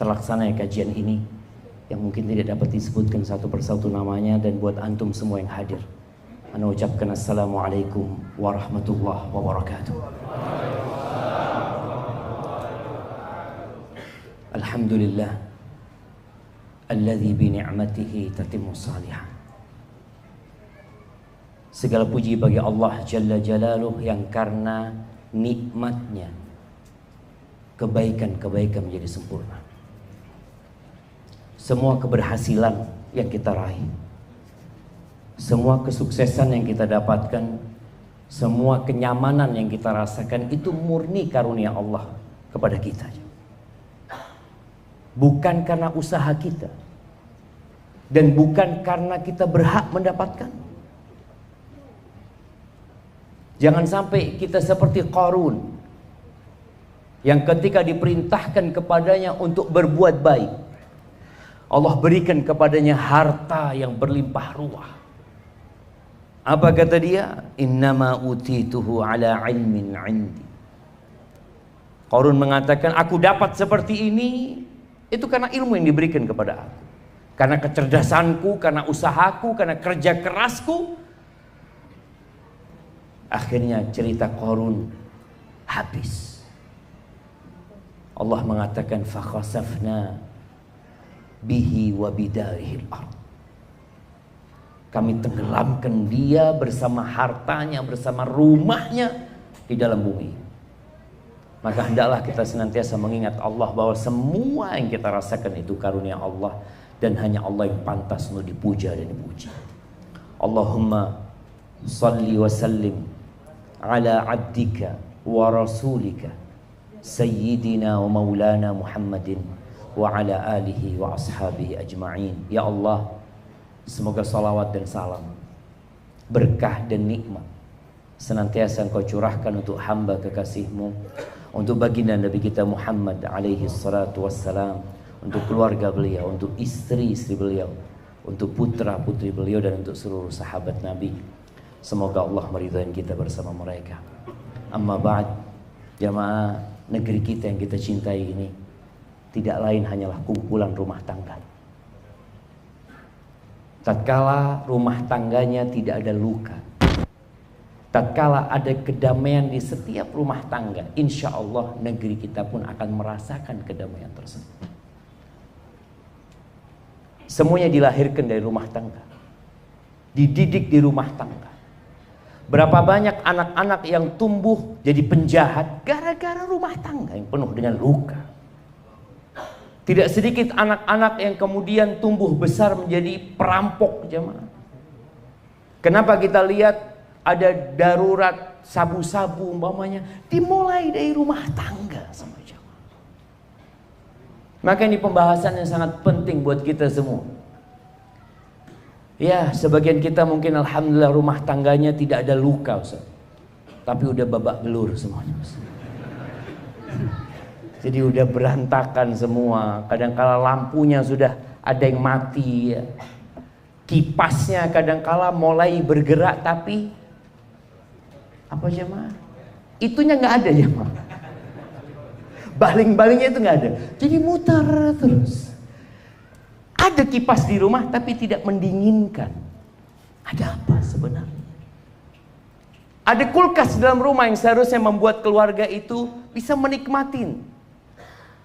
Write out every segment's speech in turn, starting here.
terlaksana kajian ini yang mungkin tidak dapat disebutkan satu persatu namanya, dan buat antum semua yang hadir, ana ucapkan assalamualaikum warahmatullahi wabarakatuh. Alhamdulillah alladzi bi ni'matihi tatimmu shalihat. Segala puji bagi Allah Jalla Jalaluh yang karena nikmatnya kebaikan-kebaikan menjadi sempurna. Semua keberhasilan yang kita raih, semua kesuksesan yang kita dapatkan, semua kenyamanan yang kita rasakan itu murni karunia Allah kepada kita. Bukan karena usaha kita, dan bukan karena kita berhak mendapatkan. Jangan sampai kita seperti Qarun yang ketika diperintahkan kepadanya untuk berbuat baik, Allah berikan kepadanya harta yang berlimpah ruah. Apa kata dia? Innama utituhu ala ilmin indi. Qarun mengatakan, aku dapat seperti ini itu karena ilmu yang diberikan kepada aku, karena kecerdasanku, karena usahaku, karena kerja kerasku. Akhirnya cerita Qarun habis. Allah mengatakan fakhasafna bihi wa bidarihil ardh. Kami tenggelamkan dia bersama hartanya, bersama rumahnya di dalam bumi. Maka hendaklah kita senantiasa mengingat Allah bahwa semua yang kita rasakan itu karunia Allah, dan hanya Allah yang pantas untuk dipuja dan dipuji. Allahumma salli wa sallim ala abdika wa rasulika sayyidina wa maulana Muhammadin wa ala alihi wa ashabihi ajma'in. Ya Allah, semoga salawat dan salam, berkah dan nikmat senantiasa Engkau curahkan untuk hamba kekasih-Mu, untuk baginda Nabi kita Muhammad alaihi salatu wassalam, untuk keluarga beliau, untuk istri-istri beliau, untuk putra-putri beliau, dan untuk seluruh sahabat Nabi. Semoga Allah meridhai kita bersama mereka. Amma ba'd, jamaah, negeri kita yang kita cintai ini tidak lain hanyalah kumpulan rumah tangga. Tatkala rumah tangganya tidak ada luka, tatkala ada kedamaian di setiap rumah tangga, insya Allah negeri kita pun akan merasakan kedamaian tersebut. Semuanya dilahirkan dari rumah tangga, dididik di rumah tangga. Berapa banyak anak-anak yang tumbuh jadi penjahat gara-gara rumah tangga yang penuh dengan luka. Tidak sedikit anak-anak yang kemudian tumbuh besar menjadi perampok, jemaah. Kenapa kita lihat ada darurat sabu-sabu umpamanya dimulai dari rumah tangga sama jemaah. Maka ini pembahasan yang sangat penting buat kita semua. Ya, sebagian kita mungkin alhamdulillah rumah tangganya tidak ada luka, Ustaz. Tapi udah babak belur semuanya, Ustaz. Jadi udah berantakan semua. Kadangkala lampunya sudah ada yang mati ya. Kipasnya kadangkala mulai bergerak tapi apa jemaah? Itunya nggak ada jemaah. Baling-balingnya itu nggak ada. Jadi muter terus. Ada kipas di rumah tapi tidak mendinginkan. Ada apa sebenarnya? Ada kulkas dalam rumah yang seharusnya membuat keluarga itu bisa menikmatin.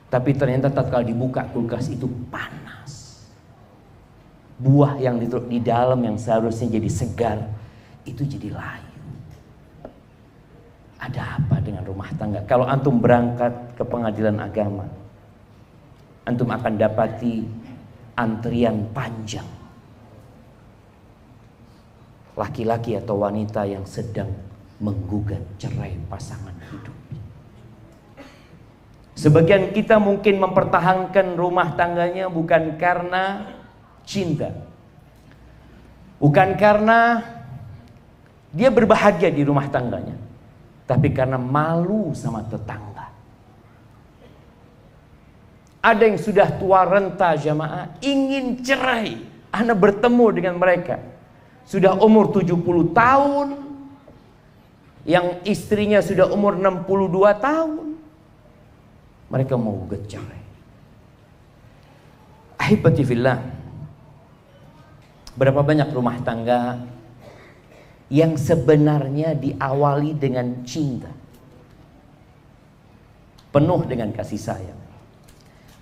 Tapi ternyata tatkala dibuka kulkas itu panas. Buah yang di dalam yang seharusnya jadi segar itu jadi layu. Ada apa dengan rumah tangga? Kalau antum berangkat ke pengadilan agama, antum akan dapati antrian panjang. Laki-laki atau wanita yang sedang menggugat cerai pasangan hidup. Sebagian kita mungkin mempertahankan rumah tangganya bukan karena cinta, bukan karena dia berbahagia di rumah tangganya, tapi karena malu sama tetangga. Ada yang sudah tua renta jamaah, ingin cerai. Anda bertemu dengan mereka, sudah umur 70 tahun, yang istrinya sudah umur 62 tahun. Mereka mau cerai. Ahibati fillah, berapa banyak rumah tangga yang sebenarnya diawali dengan cinta, penuh dengan kasih sayang.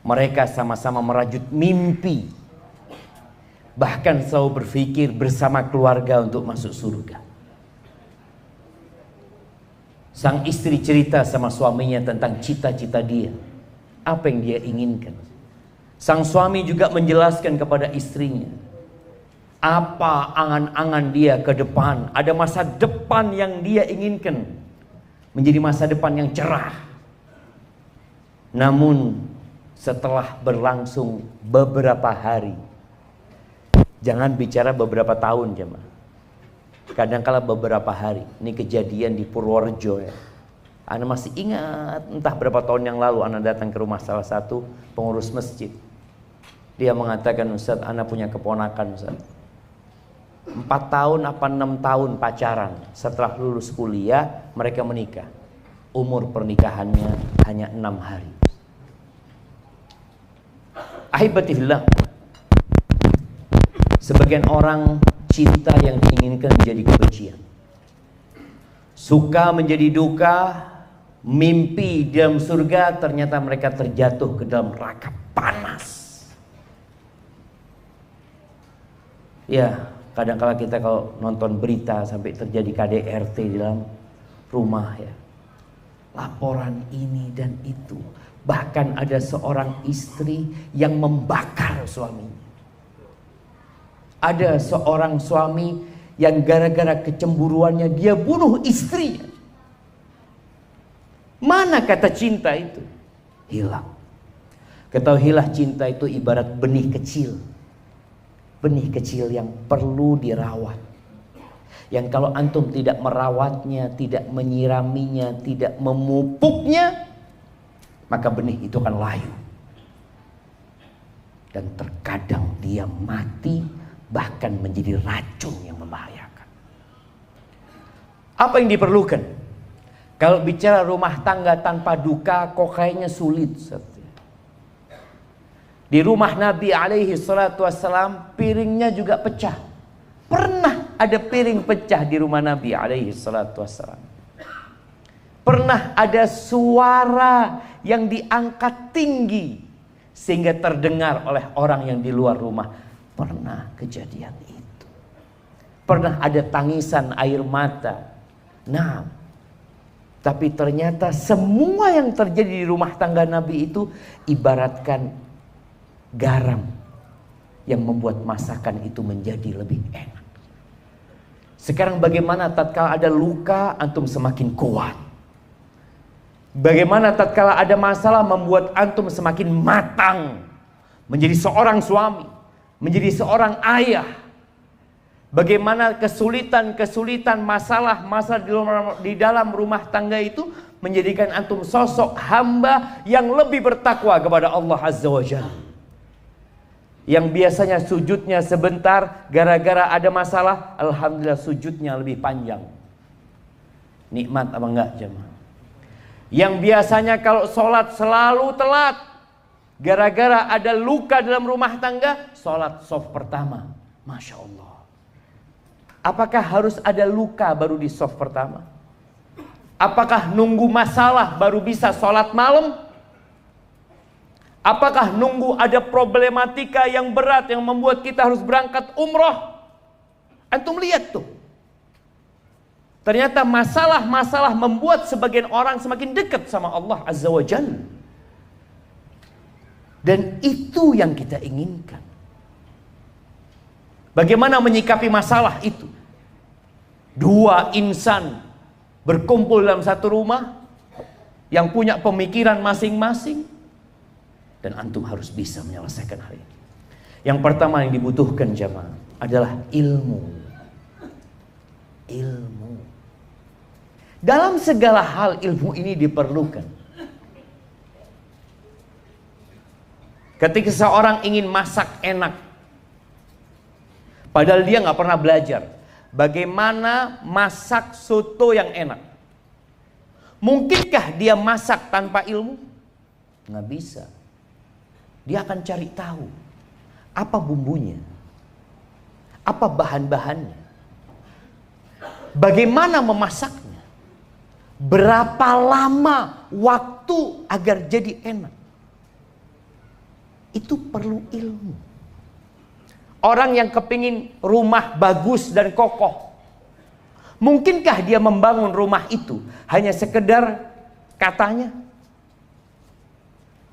Mereka sama-sama merajut mimpi, bahkan selalu berpikir bersama keluarga untuk masuk surga. Sang istri cerita sama suaminya tentang cita-cita dia, apa yang dia inginkan. Sang suami juga menjelaskan kepada istrinya apa angan-angan dia ke depan. Ada masa depan yang dia inginkan menjadi masa depan yang cerah. Namun setelah berlangsung beberapa hari, jangan bicara beberapa tahun jemaah, kadangkala beberapa hari. Ini kejadian di Purworejo ya. Ana masih ingat, entah berapa tahun yang lalu Ana datang ke rumah salah satu pengurus masjid. Dia mengatakan, Ustaz, Ana punya keponakan, Ustaz. 4 tahun apa 6 tahun pacaran. Setelah lulus kuliah mereka menikah. Umur pernikahannya hanya 6 hari. Ahibati fillah, sebagian orang cinta yang diinginkan menjadi kebencian, suka menjadi duka, mimpi di dalam surga, ternyata mereka terjatuh ke dalam neraka panas. Ya, kadang-kala kita kalau nonton berita sampai terjadi KDRT di dalam rumah ya, laporan ini dan itu. Bahkan ada seorang istri yang membakar suaminya. Ada seorang suami yang gara-gara kecemburuannya dia bunuh istrinya. Mana kata cinta itu? Hilang. Ketahuilah, cinta itu ibarat benih kecil. Benih kecil yang perlu dirawat. Yang kalau antum tidak merawatnya, tidak menyiraminya, tidak memupuknya, maka benih itu akan layu. Dan terkadang dia mati, bahkan menjadi racun yang membahayakan. Apa yang diperlukan? Kalau bicara rumah tangga tanpa duka, kok kayaknya sulit. Di rumah Nabi alaihi salatu wassalam, piringnya juga pecah. Pernah ada piring pecah di rumah Nabi alaihi salatu wassalam. Pernah ada suara yang diangkat tinggi sehingga terdengar oleh orang yang di luar rumah. Pernah kejadian itu. Pernah ada tangisan air mata. Nah, tapi ternyata semua yang terjadi di rumah tangga Nabi itu ibaratkan garam yang membuat masakan itu menjadi lebih enak. Sekarang bagaimana tatkala ada luka, antum semakin kuat. Bagaimana tatkala ada masalah membuat antum semakin matang menjadi seorang suami, menjadi seorang ayah. Bagaimana kesulitan-kesulitan, masalah di dalam rumah tangga itu menjadikan antum sosok hamba yang lebih bertakwa kepada Allah Azza wa Jalla. Yang biasanya sujudnya sebentar, gara-gara ada masalah, alhamdulillah sujudnya lebih panjang. Nikmat apa enggak jemaah? Yang biasanya kalau sholat selalu telat, gara-gara ada luka dalam rumah tangga, sholat shaf pertama. Masya Allah. Apakah harus ada luka baru di shaf pertama? Apakah nunggu masalah baru bisa sholat malam? Apakah nunggu ada problematika yang berat yang membuat kita harus berangkat umroh? Antum lihat tuh. Ternyata masalah-masalah membuat sebagian orang semakin dekat sama Allah Azza wa Jalla. Dan itu yang kita inginkan. Bagaimana menyikapi masalah itu? Dua insan berkumpul dalam satu rumah yang punya pemikiran masing-masing. Dan antum harus bisa menyelesaikan hal ini. Yang pertama yang dibutuhkan jamaah adalah ilmu. Ilmu. Dalam segala hal ilmu ini diperlukan. Ketika seorang ingin masak enak, padahal dia nggak pernah belajar bagaimana masak soto yang enak. Mungkinkah dia masak tanpa ilmu? Nggak bisa. Dia akan cari tahu. Apa bumbunya? Apa bahan-bahannya? Bagaimana memasaknya? Berapa lama waktu agar jadi enak? Itu perlu ilmu. Orang yang kepingin rumah bagus dan kokoh, mungkinkah dia membangun rumah itu hanya sekedar katanya?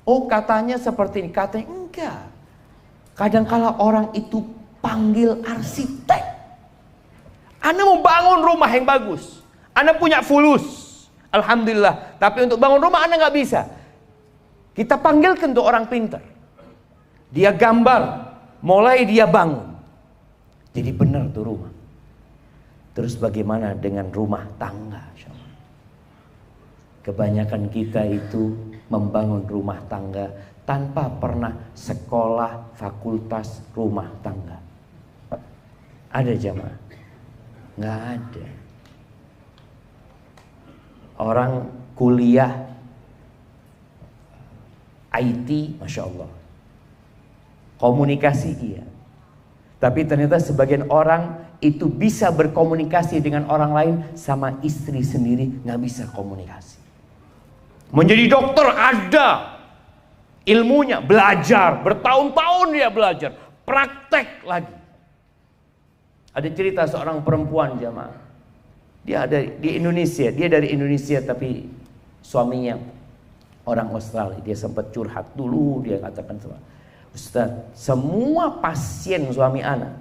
Oh, katanya seperti ini, katanya enggak. Kadangkala orang itu panggil arsitek. Anda mau bangun rumah yang bagus, Anda punya fulus, alhamdulillah. Tapi untuk bangun rumah Anda nggak bisa. Kita panggilkan tuh orang pintar. Dia gambar, mulai dia bangun. Jadi benar tuh rumah. Terus bagaimana dengan rumah tangga? Kebanyakan kita itu membangun rumah tangga tanpa pernah sekolah fakultas rumah tangga. Ada jamaah? Nggak ada. Orang kuliah IT, Masya Allah. Komunikasi iya. Tapi ternyata sebagian orang itu bisa berkomunikasi dengan orang lain, sama istri sendiri nggak bisa komunikasi. Menjadi dokter ada ilmunya, belajar, bertahun-tahun dia belajar, praktek lagi. Ada cerita seorang perempuan jamaah. Dia ada di Indonesia, dia dari Indonesia tapi suaminya orang Australia. Dia sempat curhat dulu, dia katakan, Ustaz, semua pasien suami ana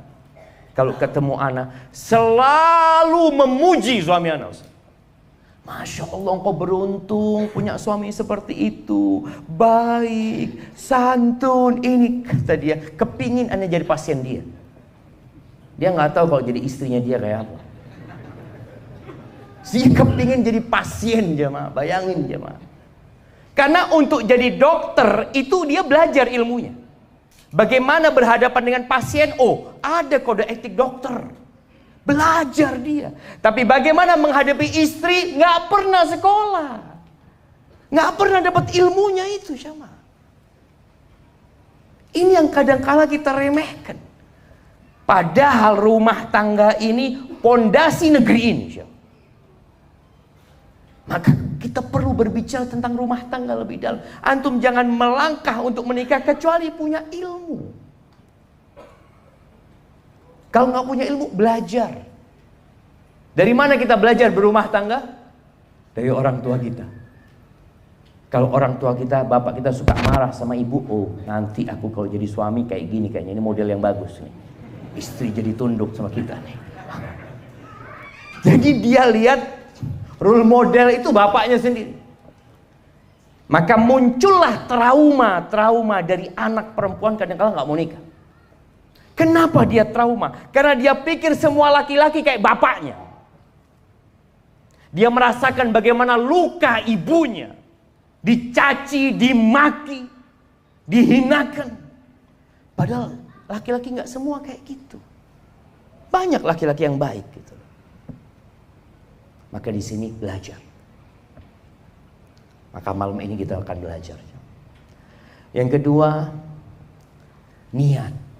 kalau ketemu ana selalu memuji suami ana, Ustaz. Masya Allah, engkau beruntung punya suami seperti itu, baik, santun. Ini kata dia, kepingin anda jadi pasien dia. Dia nggak tahu kalau jadi istrinya dia kayak apa. Dia kepingin jadi pasien jemaah, bayangin jemaah. Karena untuk jadi dokter itu dia belajar ilmunya. Bagaimana berhadapan dengan pasien? Oh, ada kode etik dokter. Belajar dia. Tapi bagaimana menghadapi istri? Nggak pernah sekolah. Nggak pernah dapat ilmunya itu sama. Ini yang kadang-kala kita remehkan. Padahal rumah tangga ini pondasi negeri ini. Maka kita perlu berbicara tentang rumah tangga lebih dalam. Antum jangan melangkah untuk menikah kecuali punya ilmu. Kalau nggak punya ilmu, belajar. Dari mana kita belajar berumah tangga? Dari orang tua kita. Kalau orang tua kita, bapak kita suka marah sama ibu, oh nanti aku kalau jadi suami kayak gini, kayaknya ini model yang bagus nih. Istri jadi tunduk sama kita nih. Jadi dia lihat role model itu bapaknya sendiri. Maka muncullah trauma dari anak perempuan kadang-kadang nggak mau nikah. Kenapa dia trauma? Karena dia pikir semua laki-laki kayak bapaknya. Dia merasakan bagaimana luka ibunya. Dicaci, dimaki, dihinakan. Padahal laki-laki nggak semua kayak gitu. Banyak laki-laki yang baik gitu. Maka di sini belajar. Maka malam ini kita akan belajar. Yang kedua, niat.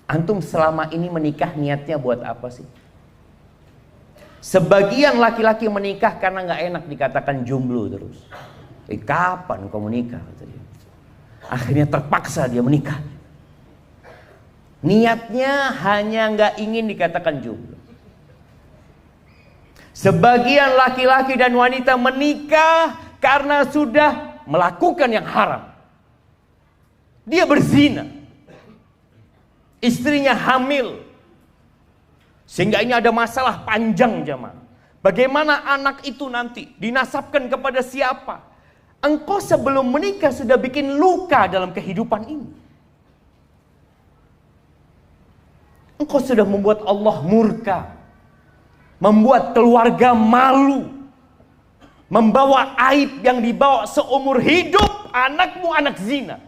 Antum selama ini menikah niatnya buat apa sih? Sebagian laki-laki menikah karena nggak enak dikatakan jomblo terus. Kapan kau menikah? Akhirnya terpaksa dia menikah. Niatnya hanya nggak ingin dikatakan jomblo. Sebagian laki-laki dan wanita menikah karena sudah melakukan yang haram. Dia berzina. Istrinya hamil. Sehingga ini ada masalah panjang jemaah. Bagaimana anak itu nanti dinasabkan kepada siapa? Engkau sebelum menikah sudah bikin luka dalam kehidupan ini. Engkau sudah membuat Allah murka. Membuat keluarga malu. Membawa aib yang dibawa seumur hidup anakmu anak zina.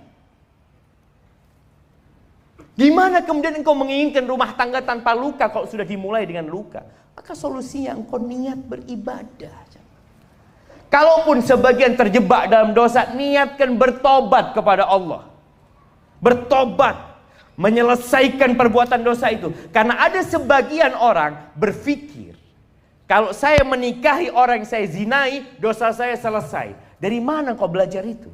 Gimana kemudian engkau menginginkan rumah tangga tanpa luka kalau sudah dimulai dengan luka? Maka solusinya engkau niat beribadah. Kalaupun sebagian terjebak dalam dosa, niatkan bertobat kepada Allah. bertobat, menyelesaikan perbuatan dosa itu. Karena ada sebagian orang berpikir, kalau saya menikahi orang yang saya zinai, dosa saya selesai. Dari mana kau belajar itu?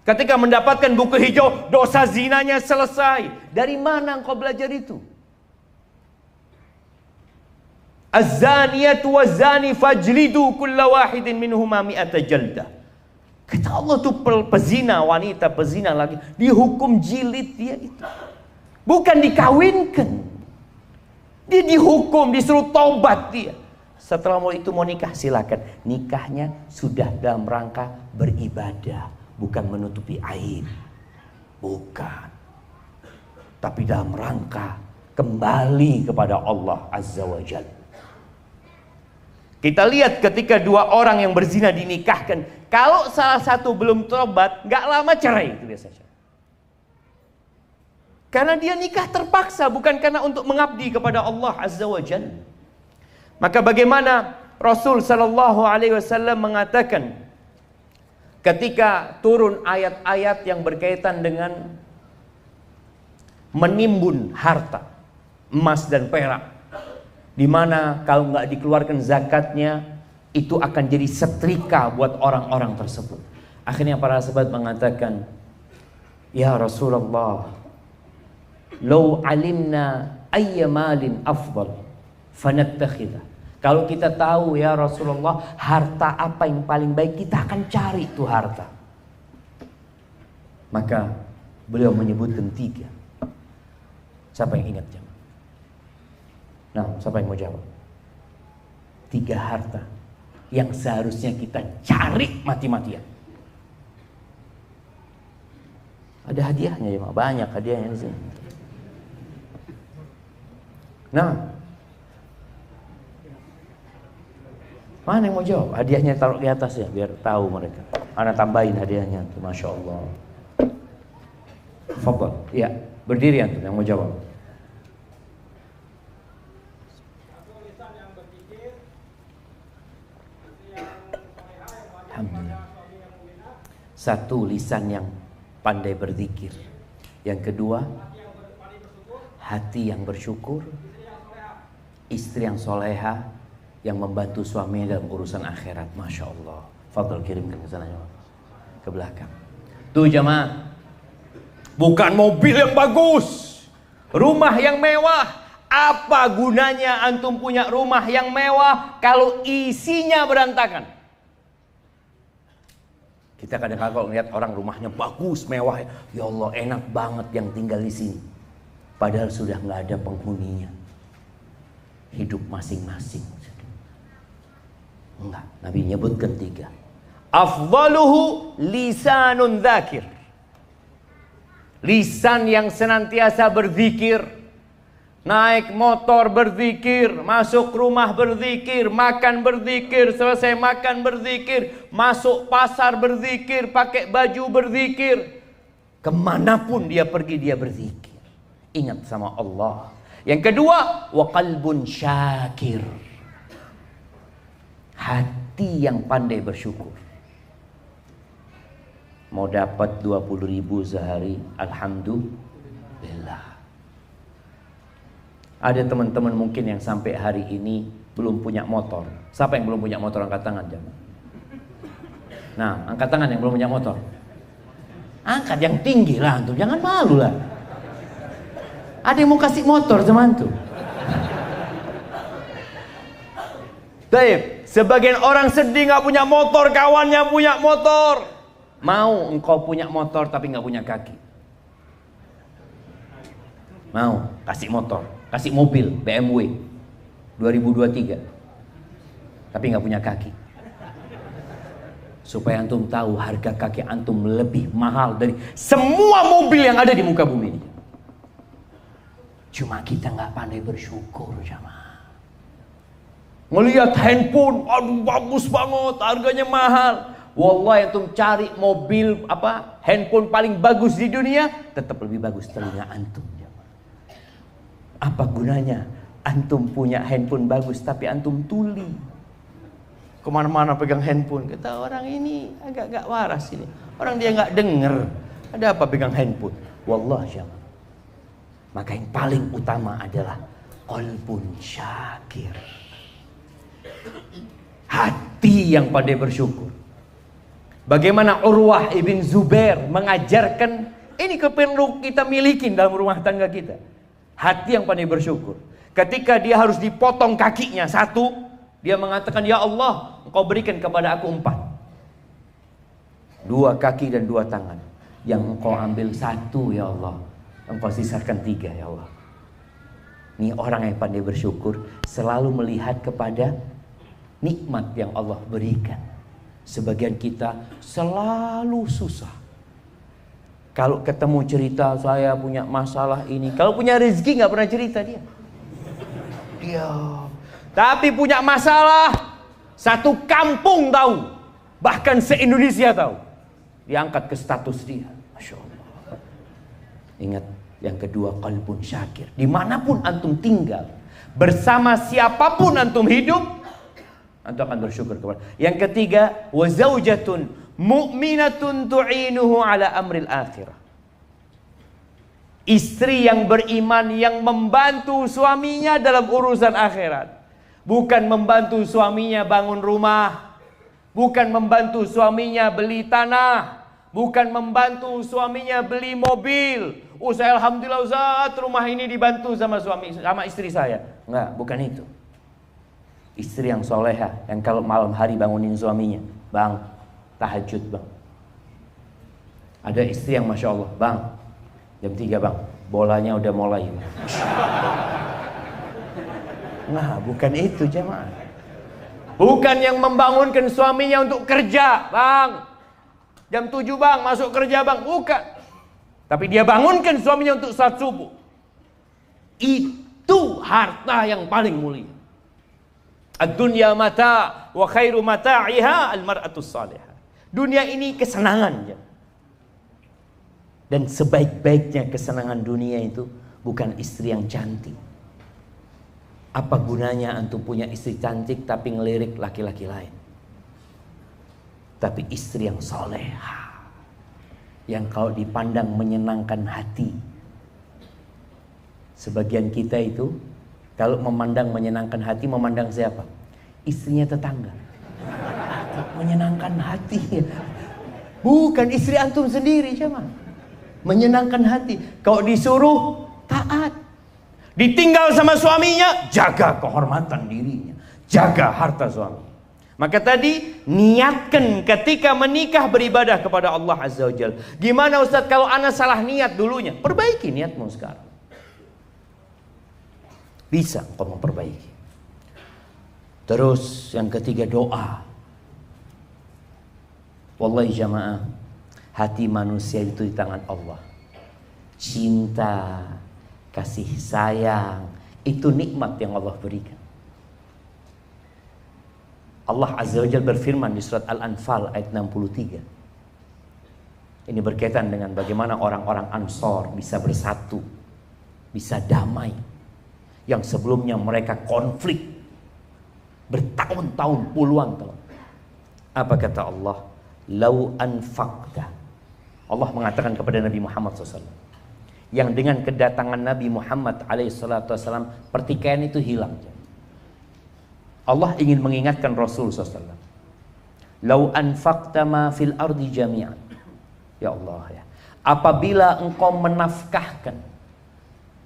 Ketika mendapatkan buku hijau, dosa zinanya selesai. Dari mana engkau belajar itu? Az-zaniyatu waz-zani fajlidu kulla wahidin minhuma mi'ata jaldah. Kata Allah tuh pezina, wanita pezina lagi, dihukum jilid dia itu. Bukan dikawinkan. Dia dihukum, disuruh tobat dia. Setelah itu mau nikah, silakan. Nikahnya sudah dalam rangka beribadah, bukan menutupi aib. Bukan. Tapi dalam rangka kembali kepada Allah Azza wa Jalla. Kita lihat ketika dua orang yang berzina dinikahkan, kalau salah satu belum tobat, gak lama cerai itu biasanya. Karena dia nikah terpaksa, bukan karena untuk mengabdi kepada Allah Azza wa Jalla. Maka bagaimana Rasul Sallallahu Alaihi Wasallam mengatakan ketika turun ayat-ayat yang berkaitan dengan menimbun harta emas dan perak, di mana kalau nggak dikeluarkan zakatnya itu akan jadi setrika buat orang-orang tersebut. Akhirnya para sahabat mengatakan, ya Rasulullah, lau alimna ayya malin afdal fanattakhidha. Kalau kita tahu ya Rasulullah, harta apa yang paling baik, kita akan cari itu harta. Maka beliau menyebutkan 3. Siapa yang ingat? Nah, siapa yang mau jawab? 3 harta yang seharusnya kita cari mati-matian. Ada hadiahnya ya, banyak hadiahnya di sini. Nah, mana yang mau jawab? Hadiahnya taruh di atas ya, biar tahu mereka. Ana tambahin hadiahnya, masya Allah. Fadhal, ya, berdiri antum yang mau jawab. Alhamdulillah. 1, lisan yang pandai berzikir. Yang kedua, hati yang bersyukur. Istri yang soleha, yang membantu suaminya dalam urusan akhirat. Masya Allah. Fadl, kirimkan ke sana, ke belakang. Tuh jamaah, bukan mobil yang bagus, rumah yang mewah. Apa gunanya antum punya rumah yang mewah kalau isinya berantakan? Kita kadang-kadang kalau lihat orang rumahnya bagus, mewah, ya Allah enak banget yang tinggal di sini. Padahal sudah nggak ada penghuninya. Hidup masing-masing. Enggak, Nabi nyebutkan 3. Afdaluhu lisanun dzakir. Lisan yang senantiasa berzikir. Naik motor berzikir, masuk rumah berzikir, makan berzikir, selesai makan berzikir, masuk pasar berzikir, pakai baju berzikir. Kemanapun dia pergi dia berzikir. Ingat sama Allah. Yang kedua, wa qalbun syakir. Hati yang pandai bersyukur. Mau dapat 20.000 sehari, alhamdulillah. Ada teman-teman mungkin yang sampai hari ini belum punya motor. Siapa yang belum punya motor, angkat tangan jangan. Nah, angkat tangan yang belum punya motor. Angkat yang tinggi lah antum, jangan malu lah. Ada yang mau kasih motor sama antum. Baik, sebagian orang sedih nggak punya motor, kawannya punya motor. Mau engkau punya motor tapi nggak punya kaki? Mau kasih motor, kasih mobil BMW 2023 tapi nggak punya kaki, supaya antum tahu harga kaki antum lebih mahal dari semua mobil yang ada di muka bumi ini. Cuma kita nggak pandai bersyukur, jamaah. Ngelihat handphone, aduh bagus banget, harganya mahal. Wallahi antum cari mobil handphone paling bagus di dunia, tetap lebih bagus telinga antum. Apa gunanya antum punya handphone bagus tapi antum tuli, kemana-mana pegang handphone? Kata orang ini agak-agak waras ini, orang dia nggak denger. Ada apa pegang handphone? Wallah jamaah. Maka yang paling utama adalah qalbun syakir. Hati yang pandai bersyukur. Bagaimana Urwah ibn Zubair mengajarkan, ini perlu kita miliki dalam rumah tangga kita. Hati yang pandai bersyukur. Ketika dia harus dipotong kakinya satu, dia mengatakan, ya Allah, Engkau berikan kepada aku 4. 2 kaki dan 2 tangan. Yang Engkau ambil 1 ya Allah, Engkau sisakan 3 ya Allah. Ini orang yang pandai bersyukur selalu melihat kepada nikmat yang Allah berikan. Sebagian kita selalu susah. Kalau ketemu cerita saya punya masalah ini, kalau punya rezeki nggak pernah cerita dia. Tapi punya masalah, satu kampung tahu, bahkan se-Indonesia tahu. Diangkat ke status dia. Masya Allah. Ingat yang kedua, qalbun syakir. Dimanapun antum tinggal, bersama siapapun antum hidup, antum akan bersyukur kepada. Yang ketiga, wa zaujatun mu'minatun tu'inuhu ala amril akhirah. Istri yang beriman yang membantu suaminya dalam urusan akhirat. Bukan membantu suaminya bangun rumah, bukan membantu suaminya beli tanah, bukan membantu suaminya beli mobil. Saya alhamdulillah Ustaz, rumah ini dibantu sama istri saya. Enggak, bukan itu. Istri yang soleha, yang kalau malam hari bangunin suaminya, bang, tahajud bang. Ada istri yang masya Allah, bang, jam 3 bang, bolanya udah mulai. Nah, bukan itu jemaah. Bukan yang membangunkan suaminya untuk kerja, bang, jam 7 bang, masuk kerja bang, bukan. Tapi dia bangunkan suaminya untuk salat subuh. Itu harta yang paling mulia. Ad-dunya mata wa khairu mata'iha al-mar'atus salihah. Dunia ini kesenangan. Dan sebaik-baiknya kesenangan dunia itu bukan istri yang cantik. Apa gunanya antum punya istri cantik tapi ngelirik laki-laki lain? Tapi istri yang soleha, yang kalau dipandang menyenangkan hati. Sebagian kita itu kalau memandang menyenangkan hati, memandang siapa? Istrinya tetangga. Menyenangkan hati. Bukan istri antum sendiri, cuman menyenangkan hati. Kalau disuruh taat, ditinggal sama suaminya, jaga kehormatan dirinya, jaga harta suami. Maka tadi niatkan ketika menikah beribadah kepada Allah Azza wa Jalla. Gimana Ustaz kalau ana salah niat dulunya? Perbaiki niatmu sekarang. Bisa kau memperbaiki. Terus yang ketiga, doa. Wallahi jamaah, hati manusia itu di tangan Allah. Cinta, kasih sayang, itu nikmat yang Allah berikan. Allah Azza wa Jalla berfirman di surat Al-Anfal ayat 63. Ini berkaitan dengan bagaimana orang-orang Ansor bisa bersatu, bisa damai. Yang sebelumnya mereka konflik bertahun-tahun, puluhan tahun. Apa kata Allah? Lau anfaqta. Allah mengatakan kepada Nabi Muhammad SAW, yang dengan kedatangan Nabi Muhammad SAW pertikaian itu hilang. Allah ingin mengingatkan Rasul SAW. Lau anfaqta ma fil ardi jami'an. Ya Allah ya. Apabila engkau menafkahkan,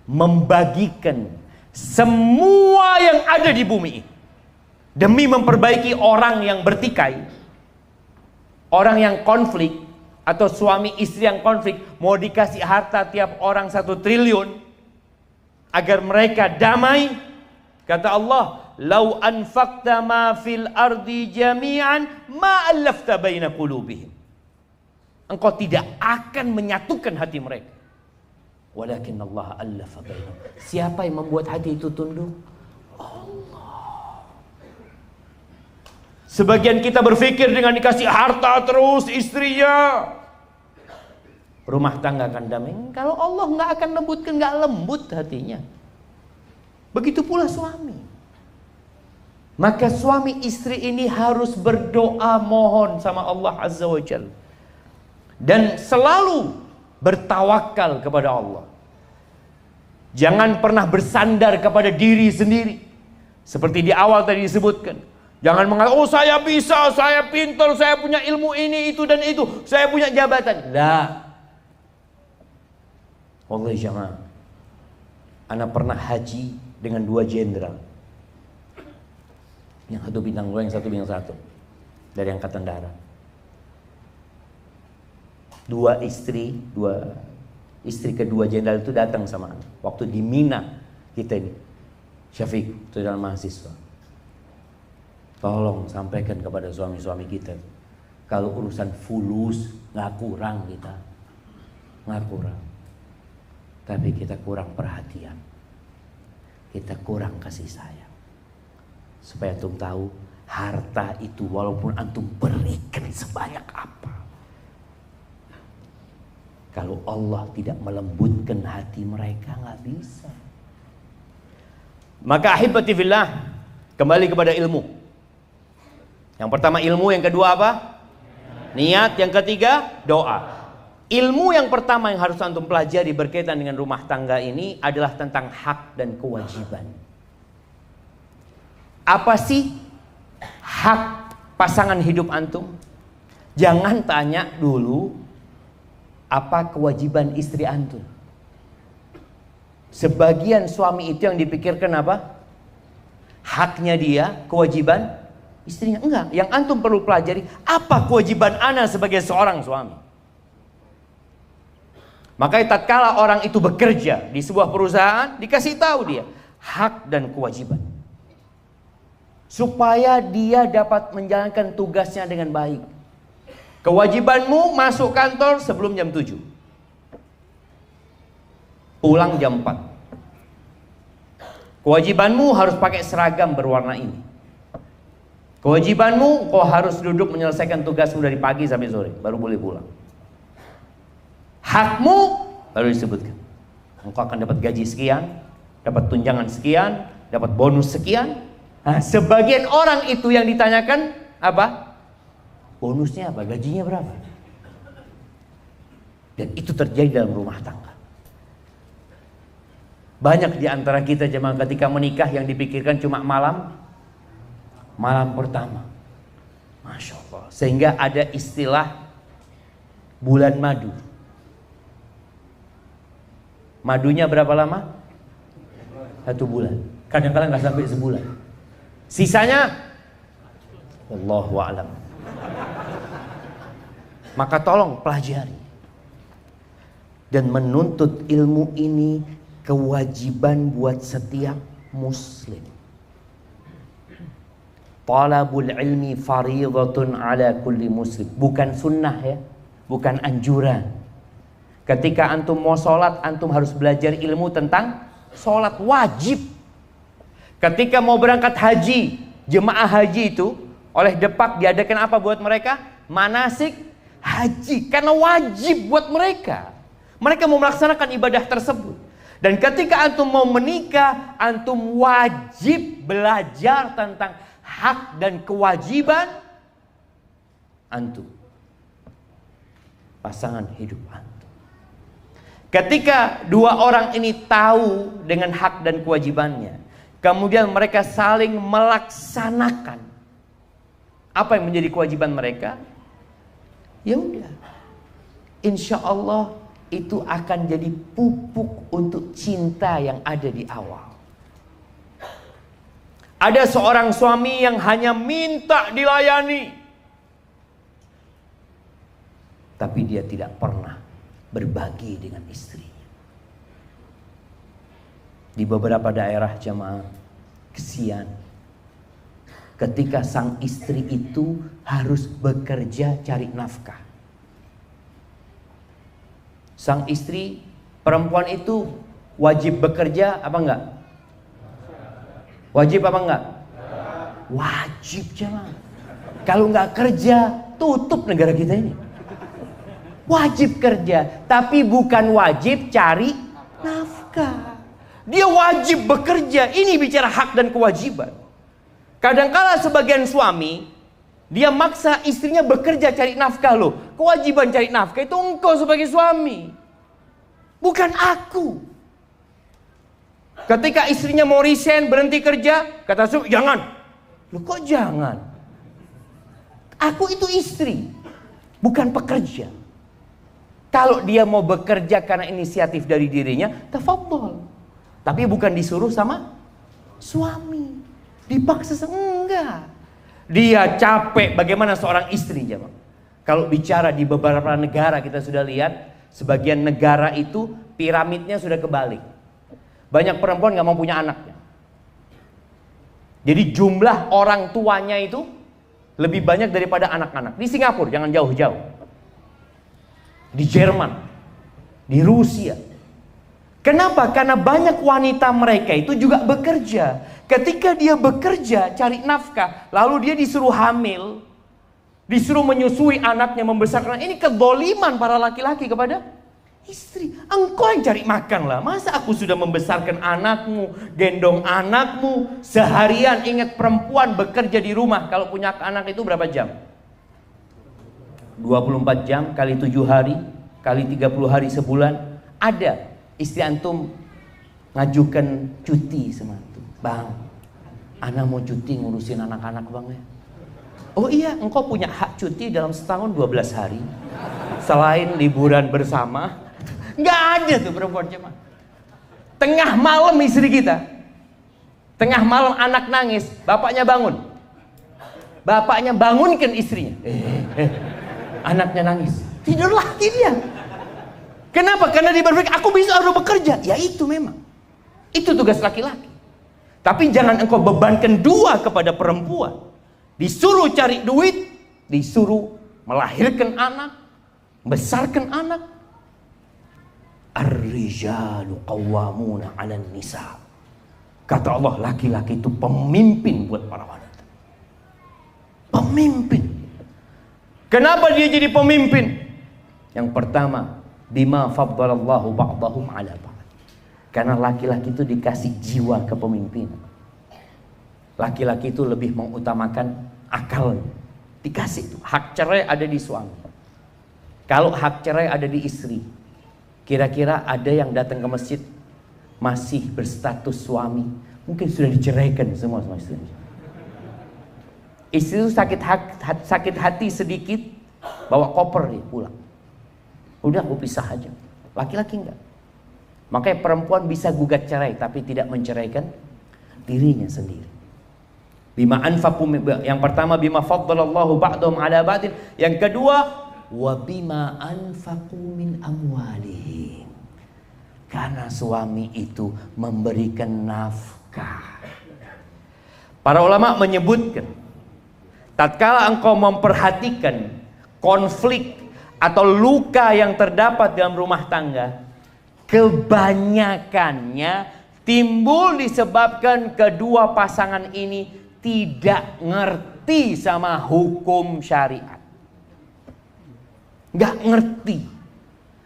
membagikan semua yang ada di bumi demi memperbaiki orang yang bertikai, orang yang konflik, atau suami istri yang konflik, mau dikasih harta tiap orang 1 triliun agar mereka damai. Kata Allah, lau anfaqta ma fil ardi jami'an ma allafta baina qulubihim. Engkau tidak akan menyatukan hati mereka. Walakin Allah allafa bainahum. Siapa yang membuat hati itu tunduk? Allah. Sebagian kita berpikir dengan dikasih harta terus istrinya, rumah tangga akan damai. Kalau Allah nggak akan lembutkan, nggak lembut hatinya. Begitu pula suami. Maka suami istri ini harus berdoa mohon sama Allah Azza wa Jalla. Dan selalu bertawakal kepada Allah. Jangan pernah bersandar kepada diri sendiri. Seperti di awal tadi disebutkan. Jangan mengatakan, oh saya bisa, saya pintar, saya punya ilmu ini, itu dan itu, saya punya jabatan. Lah. Wallahi jamaah. Ana pernah haji dengan 2 jenderal. Yang satu bintang 2, yang satu bintang 1. Dari angkatan darat. 2 istri kedua jenderal itu datang sama ana. Waktu di Mina kita ini. Syafiq, saudara mahasiswa. Tolong sampaikan kepada suami-suami kita. Kalau urusan fulus nggak kurang kita. Nggak kurang. Tapi kita kurang perhatian. Kita kurang kasih sayang. Supaya antum tahu, harta itu walaupun antum berikan sebanyak apa, kalau Allah tidak melembutkan hati mereka, nggak bisa. Maka ahibati fillah, kembali kepada ilmu. Yang pertama ilmu, yang kedua apa? Niat, yang ketiga doa. Ilmu yang pertama yang harus antum pelajari berkaitan dengan rumah tangga ini adalah tentang hak dan kewajiban. Apa sih hak pasangan hidup antum? Jangan tanya dulu apa kewajiban istri antum. Sebagian suami itu yang dipikirkan apa? Haknya dia, kewajiban istrinya. Enggak, yang antum perlu pelajari, apa kewajiban ana sebagai seorang suami. Makanya tatkala orang itu bekerja di sebuah perusahaan, dikasih tahu dia hak dan kewajiban, supaya dia dapat menjalankan tugasnya dengan baik. Kewajibanmu masuk kantor sebelum jam 7, pulang jam 4. Kewajibanmu harus pakai seragam berwarna ini. Kewajibanmu kau harus duduk menyelesaikan tugasmu dari pagi sampai sore, baru boleh pulang. Hakmu baru disebutkan. Engkau akan dapat gaji sekian, dapat tunjangan sekian, dapat bonus sekian. Nah, sebagian orang itu yang ditanyakan apa? Bonusnya apa? Gajinya berapa? Dan itu terjadi dalam rumah tangga. Banyak di antara kita jemaah ketika menikah yang dipikirkan cuma malam pertama. Masya Allah. Sehingga ada istilah bulan madu. Madunya berapa lama? 1 bulan. Kadang-kadang nggak sampai sebulan. Sisanya Wallahu a'lam. Maka tolong pelajari. Dan menuntut ilmu ini kewajiban buat setiap muslim. Talabul ilmi fariidatun ala kulli muslim. Bukan sunnah ya, bukan anjuran. Ketika antum mau sholat, antum harus belajar ilmu tentang sholat, wajib. Ketika mau berangkat haji, jemaah haji itu oleh Depak diadakan apa buat mereka? Manasik haji, karena wajib buat mereka. Mereka mau melaksanakan ibadah tersebut. Dan ketika antum mau menikah, antum wajib belajar tentang hak dan kewajiban antum, pasangan hidup antum. Ketika dua orang ini tahu dengan hak dan kewajibannya, kemudian mereka saling melaksanakan apa yang menjadi kewajiban mereka, ya udah, insya Allah itu akan jadi pupuk untuk cinta yang ada di awal. Ada seorang suami yang hanya minta dilayani, tapi dia tidak pernah berbagi dengan istrinya. Di beberapa daerah jamaah, kesian ketika sang istri itu harus bekerja cari nafkah. Sang istri perempuan itu wajib bekerja apa enggak? Wajib apa enggak? Wajib jamaah. Kalau enggak kerja, tutup negara kita ini. Wajib kerja, tapi bukan wajib cari nafkah. Dia wajib bekerja. Ini bicara hak dan kewajiban. Kadangkala sebagian suami, dia maksa istrinya bekerja cari nafkah loh. Kewajiban cari nafkah itu engkau sebagai suami. bukan aku. Ketika istrinya mau resign, berhenti kerja, kata suami, jangan. Loh kok jangan? Aku itu istri, bukan pekerja. Kalau dia mau bekerja karena inisiatif dari dirinya, tafadhol. Tapi bukan disuruh sama suami. Dipaksa, enggak. Dia capek. Bagaimana seorang istri, jemaah? Kalau bicara di beberapa negara kita sudah lihat, sebagian negara itu piramidnya sudah kebalik. Banyak perempuan gak mau punya anaknya. Jadi jumlah orang tuanya itu lebih banyak daripada anak-anak. Di Singapura, jangan jauh-jauh. Di Jerman, di Rusia. Kenapa? Karena banyak wanita mereka itu juga bekerja. Ketika dia bekerja, cari nafkah, lalu dia disuruh hamil, disuruh menyusui anaknya, membesarkan. Ini kezaliman para laki-laki kepada istri. Engkau yang cari makan lah. Masa aku sudah membesarkan anakmu, gendong anakmu seharian. Ingat, perempuan bekerja di rumah kalau punya anak itu berapa jam? 24 jam kali 7 hari kali 30 hari sebulan. Ada istri antum ngajukan cuti sama antum, bang, anak mau cuti ngurusin anak-anak bang ya. Oh iya, engkau punya hak cuti dalam setahun 12 hari selain liburan bersama. Nggak ada tuh perempuan jemaah. Tengah malam istri kita, tengah malam anak nangis, bapaknya bangun, bapaknya bangunkan istrinya. Anaknya nangis, tidur lagi dia. Kenapa? Karena dia berpikir aku bisa harus bekerja. Ya itu memang, itu tugas laki-laki. Tapi jangan engkau bebankan dua kepada perempuan. Disuruh cari duit, disuruh melahirkan anak, besarkan anak. Ar-rijalu qawwamuna 'alan nisa. Kata Allah, laki-laki itu pemimpin buat para wanita. Pemimpin. Kenapa dia jadi pemimpin? Yang pertama, bima faddalallahu ba'dahum 'ala ba'd. Karena laki-laki itu dikasih jiwa kepemimpinan. Laki-laki itu lebih mengutamakan akalnya. Dikasih itu. Hak cerai ada di suami. Kalau hak cerai ada di istri. Kira-kira ada yang datang ke masjid masih berstatus suami, mungkin sudah diceraikan semua sama istri. Istri itu sakit hati sedikit, bawa koper dia pulang. Udah aku pisah aja. Laki-laki enggak. Makanya perempuan bisa gugat cerai tapi tidak menceraikan dirinya sendiri. Bima anfaqu, yang pertama bima faddalallahu ba'dahum 'ala ba'din. Yang kedua, wa bima anfaqu min amwalihim. Karena suami itu memberikan nafkah. Para ulama menyebutkan, tatkala engkau memperhatikan konflik atau luka yang terdapat dalam rumah tangga, kebanyakannya timbul disebabkan kedua pasangan ini tidak ngerti sama hukum syariat. Nggak ngerti,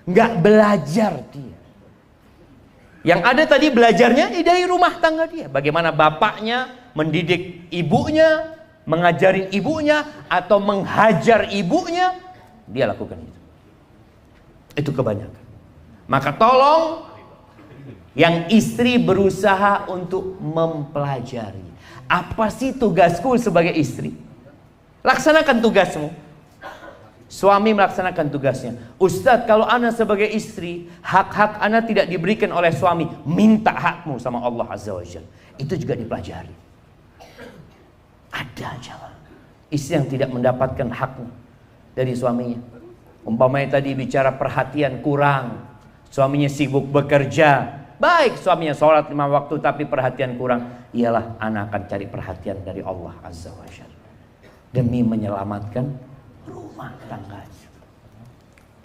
nggak belajar dia. Yang ada tadi belajarnya dari rumah tangga dia. Bagaimana bapaknya mendidik ibunya, mengajarin ibunya, atau menghajar ibunya, dia lakukan itu. Itu kebanyakan. Maka tolong yang istri berusaha untuk mempelajari. Apa sih tugasku sebagai istri? Laksanakan tugasmu. Suami melaksanakan tugasnya. Ustadz, kalau ana sebagai istri, hak-hak ana tidak diberikan oleh suami, minta hakmu sama Allah Azza wa Jalla. Itu juga dipelajari. Ada aja istri yang tidak mendapatkan haknya dari suaminya. Umpamanya tadi bicara perhatian kurang, suaminya sibuk bekerja. Baik suaminya sholat 5 waktu tapi perhatian kurang. Iyalah, ana akan cari perhatian dari Allah Azza wa Jalla demi menyelamatkan rumah tangganya.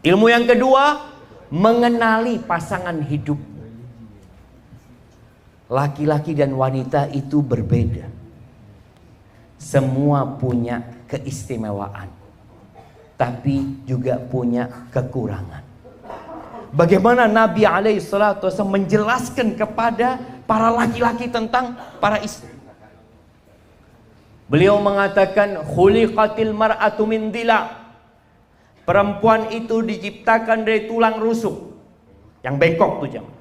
Ilmu yang kedua, mengenali pasangan hidup. Laki-laki dan wanita itu berbeda. Semua punya keistimewaan, tapi juga punya kekurangan. Bagaimana Nabi alaihissalatu wasallam menjelaskan kepada para laki-laki tentang para istri. Beliau mengatakan, khuliqatil mar'atu min dila. Perempuan itu diciptakan dari tulang rusuk. Yang bengkok tuh jamaah.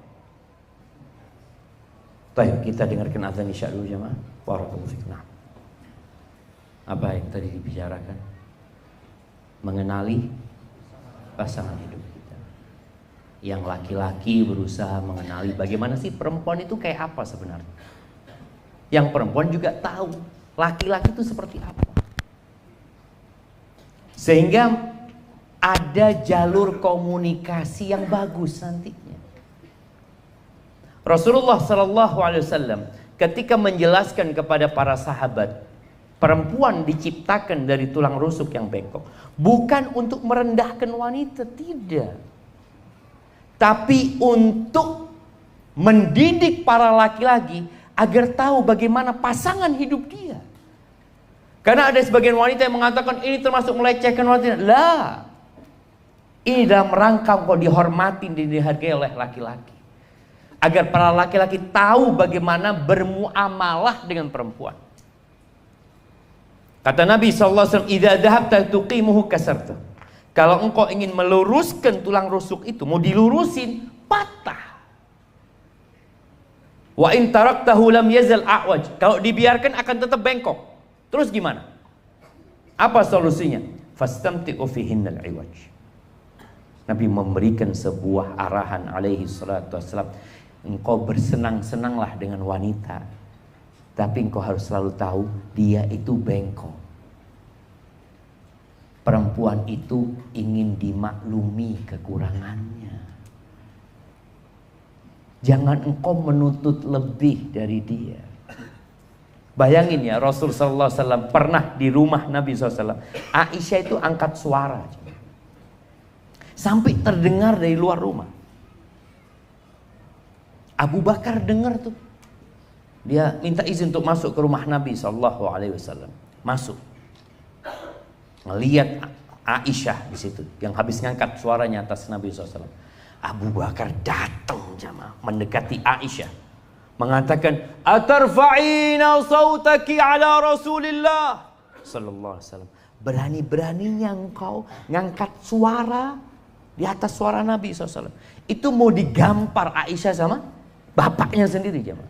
Baik, kita dengarkan azan isya dulu jamaah. Barakallahu fikum. Apa yang tadi dibicarakan? Mengenali pasangan hidup kita. Yang laki-laki berusaha mengenali bagaimana sih perempuan itu kayak apa sebenarnya. Yang perempuan juga tahu laki-laki itu seperti apa. Sehingga ada jalur komunikasi yang bagus nantinya. Rasulullah SAW ketika menjelaskan kepada para sahabat, perempuan diciptakan dari tulang rusuk yang bengkok, bukan untuk merendahkan wanita, tidak, tapi untuk mendidik para laki-laki agar tahu bagaimana pasangan hidup dia. Karena ada sebagian wanita yang mengatakan ini termasuk melecehkan wanita. Lah, ini dalam rangka kau dihormati dan dihargai oleh laki-laki, agar para laki-laki tahu bagaimana bermuamalah dengan perempuan. Kata Nabi SAW, "Idza dhahabta tuqimuhu kasarta." Kalau engkau ingin meluruskan tulang rusuk itu, mau dilurusin, patah. Wa in taraktahu lam yazal a'waj. Kalau dibiarkan akan tetap bengkok. Terus gimana? Apa solusinya? Fastamti'u fihinnal iwaj. Nabi memberikan sebuah arahan alaihi salatu wassalam. Engkau bersenang-senanglah dengan wanita, tapi engkau harus selalu tahu dia itu bengkok. Perempuan itu ingin dimaklumi kekurangannya. Jangan engkau menuntut lebih dari dia. Bayangin ya, Rasul sallallahu alaihi wasallam pernah di rumah Nabi SAW, Aisyah itu angkat suara sampai terdengar dari luar rumah. Abu Bakar dengar tuh, dia minta izin untuk masuk ke rumah Nabi sallallahu alaihi wasallam. Masuk, ngelihat Aisyah di situ yang habis ngangkat suaranya atas Nabi SAW. Abu Bakar datang jamaah mendekati Aisyah, mengatakan, "Atarfa'ina sautaki ala Rasulillah sallallahu alaihi wasallam." Berani-beraninya engkau ngangkat suara di atas suara Nabi SAW. Itu mau digampar Aisyah sama bapaknya sendiri jemaah.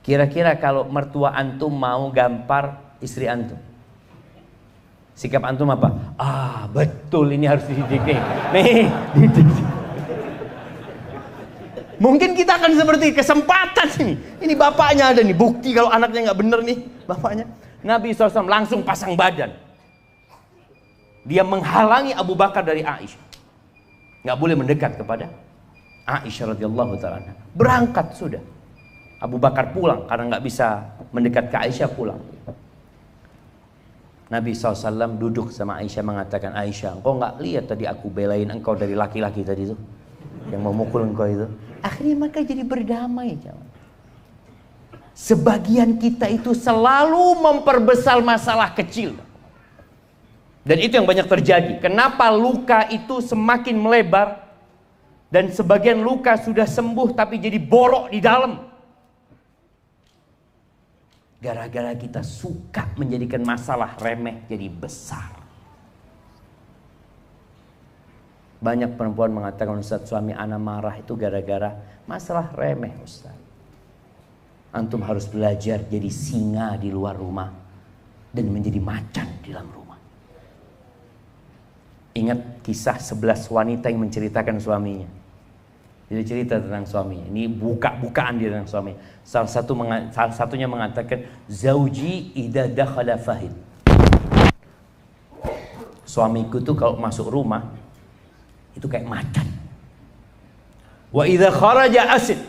Kira-kira kalau mertua antum mau gampar istri antum, sikap antum apa? Ah, betul, ini harus dididik nih. Dididik. Mungkin kita akan seperti kesempatan ini. Ini bapaknya ada nih, bukti kalau anaknya nggak bener nih bapaknya. Nabi SAW langsung pasang badan. Dia menghalangi Abu Bakar dari Aisyah. Nggak boleh mendekat kepada Aisyah radhiyallahu ta'ala. Berangkat sudah. Abu Bakar pulang karena nggak bisa mendekat ke Aisyah, pulang. Nabi SAW duduk sama Aisyah mengatakan, "Aisyah, engkau nggak lihat tadi aku belain engkau dari laki-laki tadi itu yang memukul engkau itu?" Akhirnya mereka jadi berdamai. Sebagian kita itu selalu memperbesar masalah kecil. Dan itu yang banyak terjadi. Kenapa luka itu semakin melebar dan sebagian luka sudah sembuh tapi jadi borok di dalam? Gara-gara kita suka menjadikan masalah remeh jadi besar. Banyak perempuan mengatakan, "Ustaz, suami ana marah itu gara-gara masalah remeh, Ustaz." Antum harus belajar jadi singa di luar rumah dan menjadi macan di dalam rumah. Ingat kisah 11 wanita yang menceritakan suaminya. Jadi cerita tentang suaminya. Ini buka-bukaan dia tentang suaminya. Salah satunya mengatakan, "Zauji idza dakhala fahid." Suamiku tuh kalau masuk rumah itu kayak macan. Wa idza kharaja asid.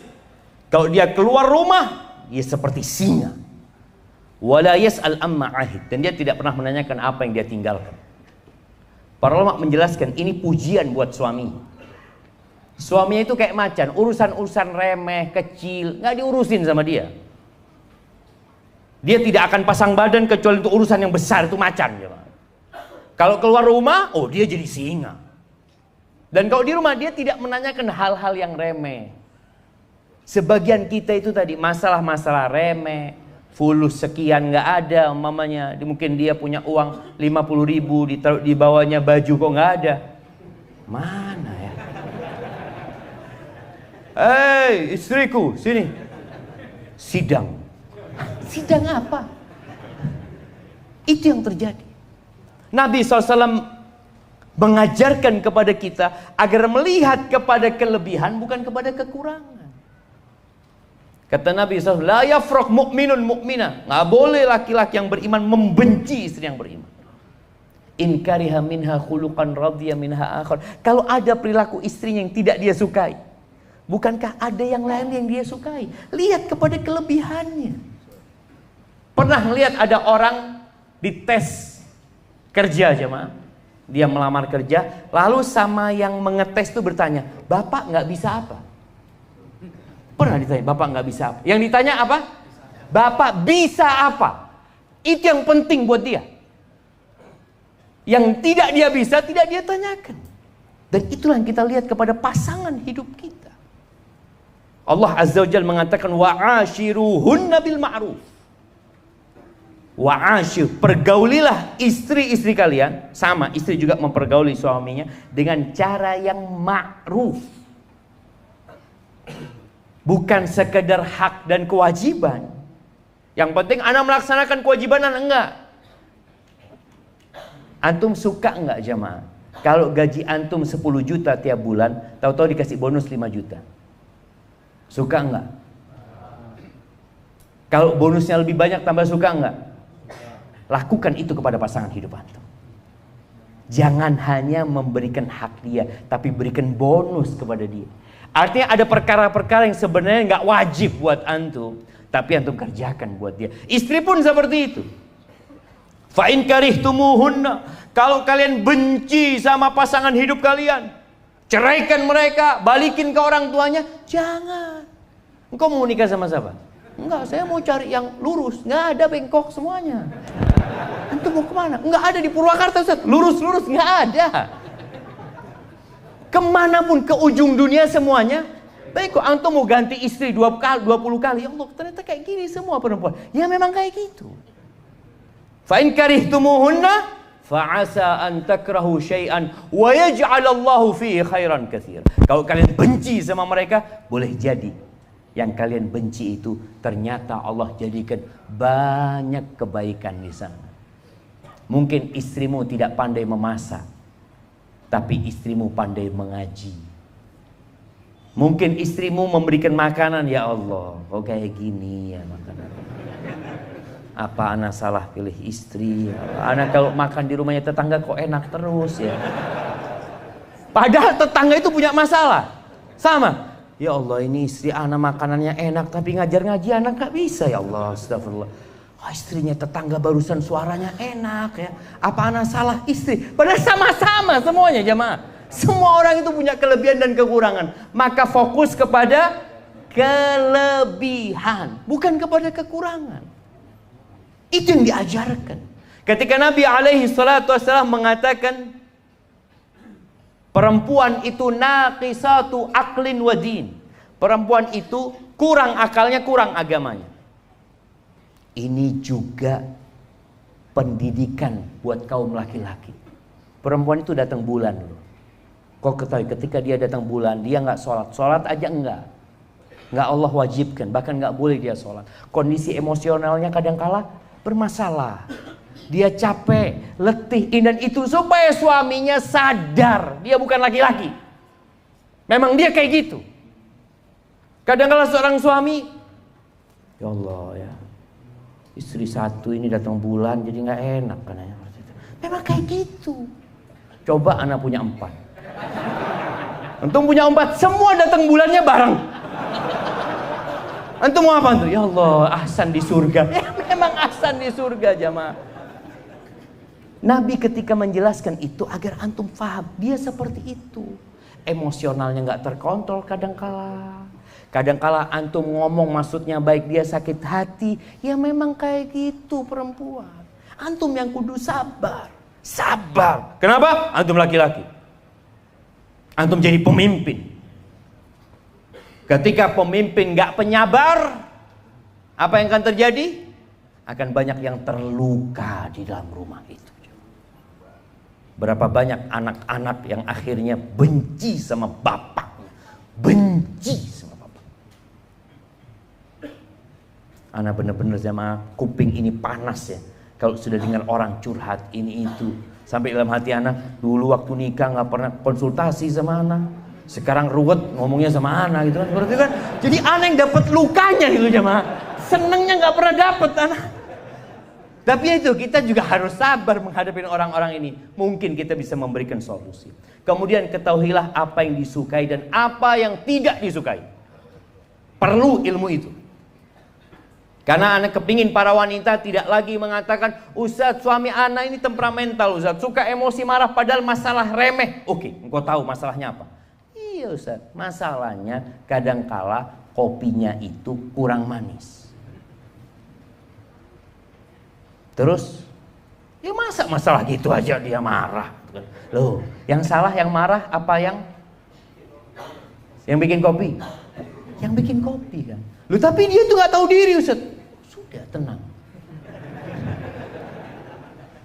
Kalau dia keluar rumah, dia seperti singa. Wala yas'al amma ahid. Dan dia tidak pernah menanyakan apa yang dia tinggalkan. Para ulama menjelaskan ini pujian buat suami. Suaminya itu kayak macan, urusan-urusan remeh, kecil, nggak diurusin sama dia. Dia tidak akan pasang badan kecuali untuk urusan yang besar, itu macan. Kalau keluar rumah, oh dia jadi singa. Dan kalau di rumah dia tidak menanyakan hal-hal yang remeh. Sebagian kita itu tadi masalah-masalah remeh, fulus sekian nggak ada, umpamanya mungkin dia punya uang 50.000, ditaruh di bawahnya baju kok nggak ada. Mana ya? Hei istriku, sini. Sidang. Sidang apa? Itu yang terjadi. Nabi SAW mengajarkan kepada kita agar melihat kepada kelebihan bukan kepada kekurangan. Kata Nabi SAW, la yafraq mu'minun mu'mina. Nggak boleh laki-laki yang beriman membenci istri yang beriman. In kariha minha khuluqan radhiya minha akhar. Kalau ada perilaku istrinya yang tidak dia sukai, bukankah ada yang lain yang dia sukai? Lihat kepada kelebihannya. Pernah melihat ada orang dites kerja jemaah, dia melamar kerja, lalu sama yang mengetes itu bertanya, bapak nggak bisa apa? Pernah ditanya, bapak nggak bisa apa? Yang ditanya apa? Bapak bisa apa? Itu yang penting buat dia. Yang tidak dia bisa, tidak dia tanyakan. Dan itulah yang kita lihat kepada pasangan hidup kita. Allah Azza wa Jalla mengatakan, wa'ashiruhunna bil ma'ruf. Wa'ashir, pergaulilah istri-istri kalian, sama istri juga mempergauli suaminya dengan cara yang ma'ruf. Bukan sekedar hak dan kewajiban. Yang penting anak melaksanakan kewajiban anak enggak. Antum suka enggak jemaah? Kalau gaji antum 10 juta tiap bulan, tahu-tahu dikasih bonus 5 juta. Suka enggak? Kalau bonusnya lebih banyak tambah suka enggak? Lakukan itu kepada pasangan hidup antum. Jangan hanya memberikan hak dia, tapi berikan bonus kepada dia. Artinya ada perkara-perkara yang sebenarnya nggak wajib buat antum, tapi antum kerjakan buat dia. Istri pun seperti itu. Fa in karihtumuhunna, kalau kalian benci sama pasangan hidup kalian, ceraikan mereka, balikin ke orang tuanya. Jangan. Engkau mau nikah sama siapa? Enggak, saya mau cari yang lurus. Nggak ada bengkok semuanya. Antum mau kemana? Nggak ada di Purwakarta, Ustaz. Lurus-lurus nggak ada. Kemanapun, ke ujung dunia semuanya. Baik kok antum mau ganti istri 20 kali. Ya Allah, ternyata kayak gini semua perempuan. Ya memang kayak gitu. Fa in karihtumuhunna fa'asa an takrahu syai'an wa yaj'alallahu fihi khairan katsira. Kalau kalian benci sama mereka, boleh jadi yang kalian benci itu ternyata Allah jadikan banyak kebaikan di sana. Mungkin istrimu tidak pandai memasak, tapi istrimu pandai mengaji. Mungkin istrimu memberikan makanan, ya Allah, kok kayak gini ya makanan. Apa anak salah pilih istri? Anak kalau makan di rumahnya tetangga kok enak terus ya. Padahal tetangga itu punya masalah. Sama. Ya Allah, ini istri anak makanannya enak tapi ngajar ngaji anak gak bisa, ya Allah, astagfirullah. Oh, istrinya tetangga barusan suaranya enak ya. Apa anak salah istri? Padahal sama-sama semuanya jemaah. Semua orang itu punya kelebihan dan kekurangan. Maka fokus kepada kelebihan, bukan kepada kekurangan. Itu yang diajarkan. Ketika Nabi alaihi salatu wassalam mengatakan perempuan itu naqisatu aqlin wa din. Perempuan itu kurang akalnya, kurang agamanya. Ini juga pendidikan buat kaum laki-laki. Perempuan itu datang bulan loh. Kau ketahui ketika dia datang bulan, dia nggak sholat. Sholat aja enggak Allah wajibkan, bahkan nggak boleh dia sholat. Kondisi emosionalnya kadangkala bermasalah. Dia capek, letih, dan itu supaya suaminya sadar dia bukan laki-laki. Memang dia kayak gitu. Kadang-kala seorang suami, ya Allah ya, istri satu ini datang bulan jadi nggak enak katanya. Memang kayak gitu. Coba anak punya 4. Antum punya 4, semua datang bulannya bareng. Antum mau apa tuh? Ya Allah, ahsan di surga. Ya memang ahsan di surga jamaah. Nabi ketika menjelaskan itu agar antum paham, dia seperti itu. Emosionalnya nggak terkontrol kadangkala. Kadangkala antum ngomong maksudnya baik, dia sakit hati. Ya memang kayak gitu perempuan. Antum yang kudu sabar. Sabar. Kenapa? Antum laki-laki. Antum jadi pemimpin. Ketika pemimpin nggak penyabar, apa yang akan terjadi? Akan banyak yang terluka di dalam rumah itu. Berapa banyak anak-anak yang akhirnya benci sama bapaknya, benci sama bapak. Anak bener-bener sama kuping ini panas ya. Kalau sudah dengar orang curhat ini itu, sampai dalam hati anak, dulu waktu nikah nggak pernah konsultasi sama anak, sekarang ruwet ngomongnya sama anak gitu kan. Berarti kan, jadi anak yang dapat lukanya gitu jemaah, senengnya nggak pernah dapat anak. Tapi itu kita juga harus sabar menghadapi orang-orang ini. Mungkin kita bisa memberikan solusi. Kemudian ketahuilah apa yang disukai dan apa yang tidak disukai. Perlu ilmu itu. Karena anak kepingin para wanita tidak lagi mengatakan, Ustadz suami anak ini temperamental Ustadz, suka emosi marah padahal masalah remeh. Oke, engkau tahu masalahnya apa? Iya Ustadz, masalahnya kadangkala kopinya itu kurang manis. Terus, ya masa masalah gitu aja dia marah? Loh, yang salah yang marah apa yang bikin kopi? Yang bikin kopi kan. Loh tapi dia tuh gak tahu diri Ustadz. Sudah tenang.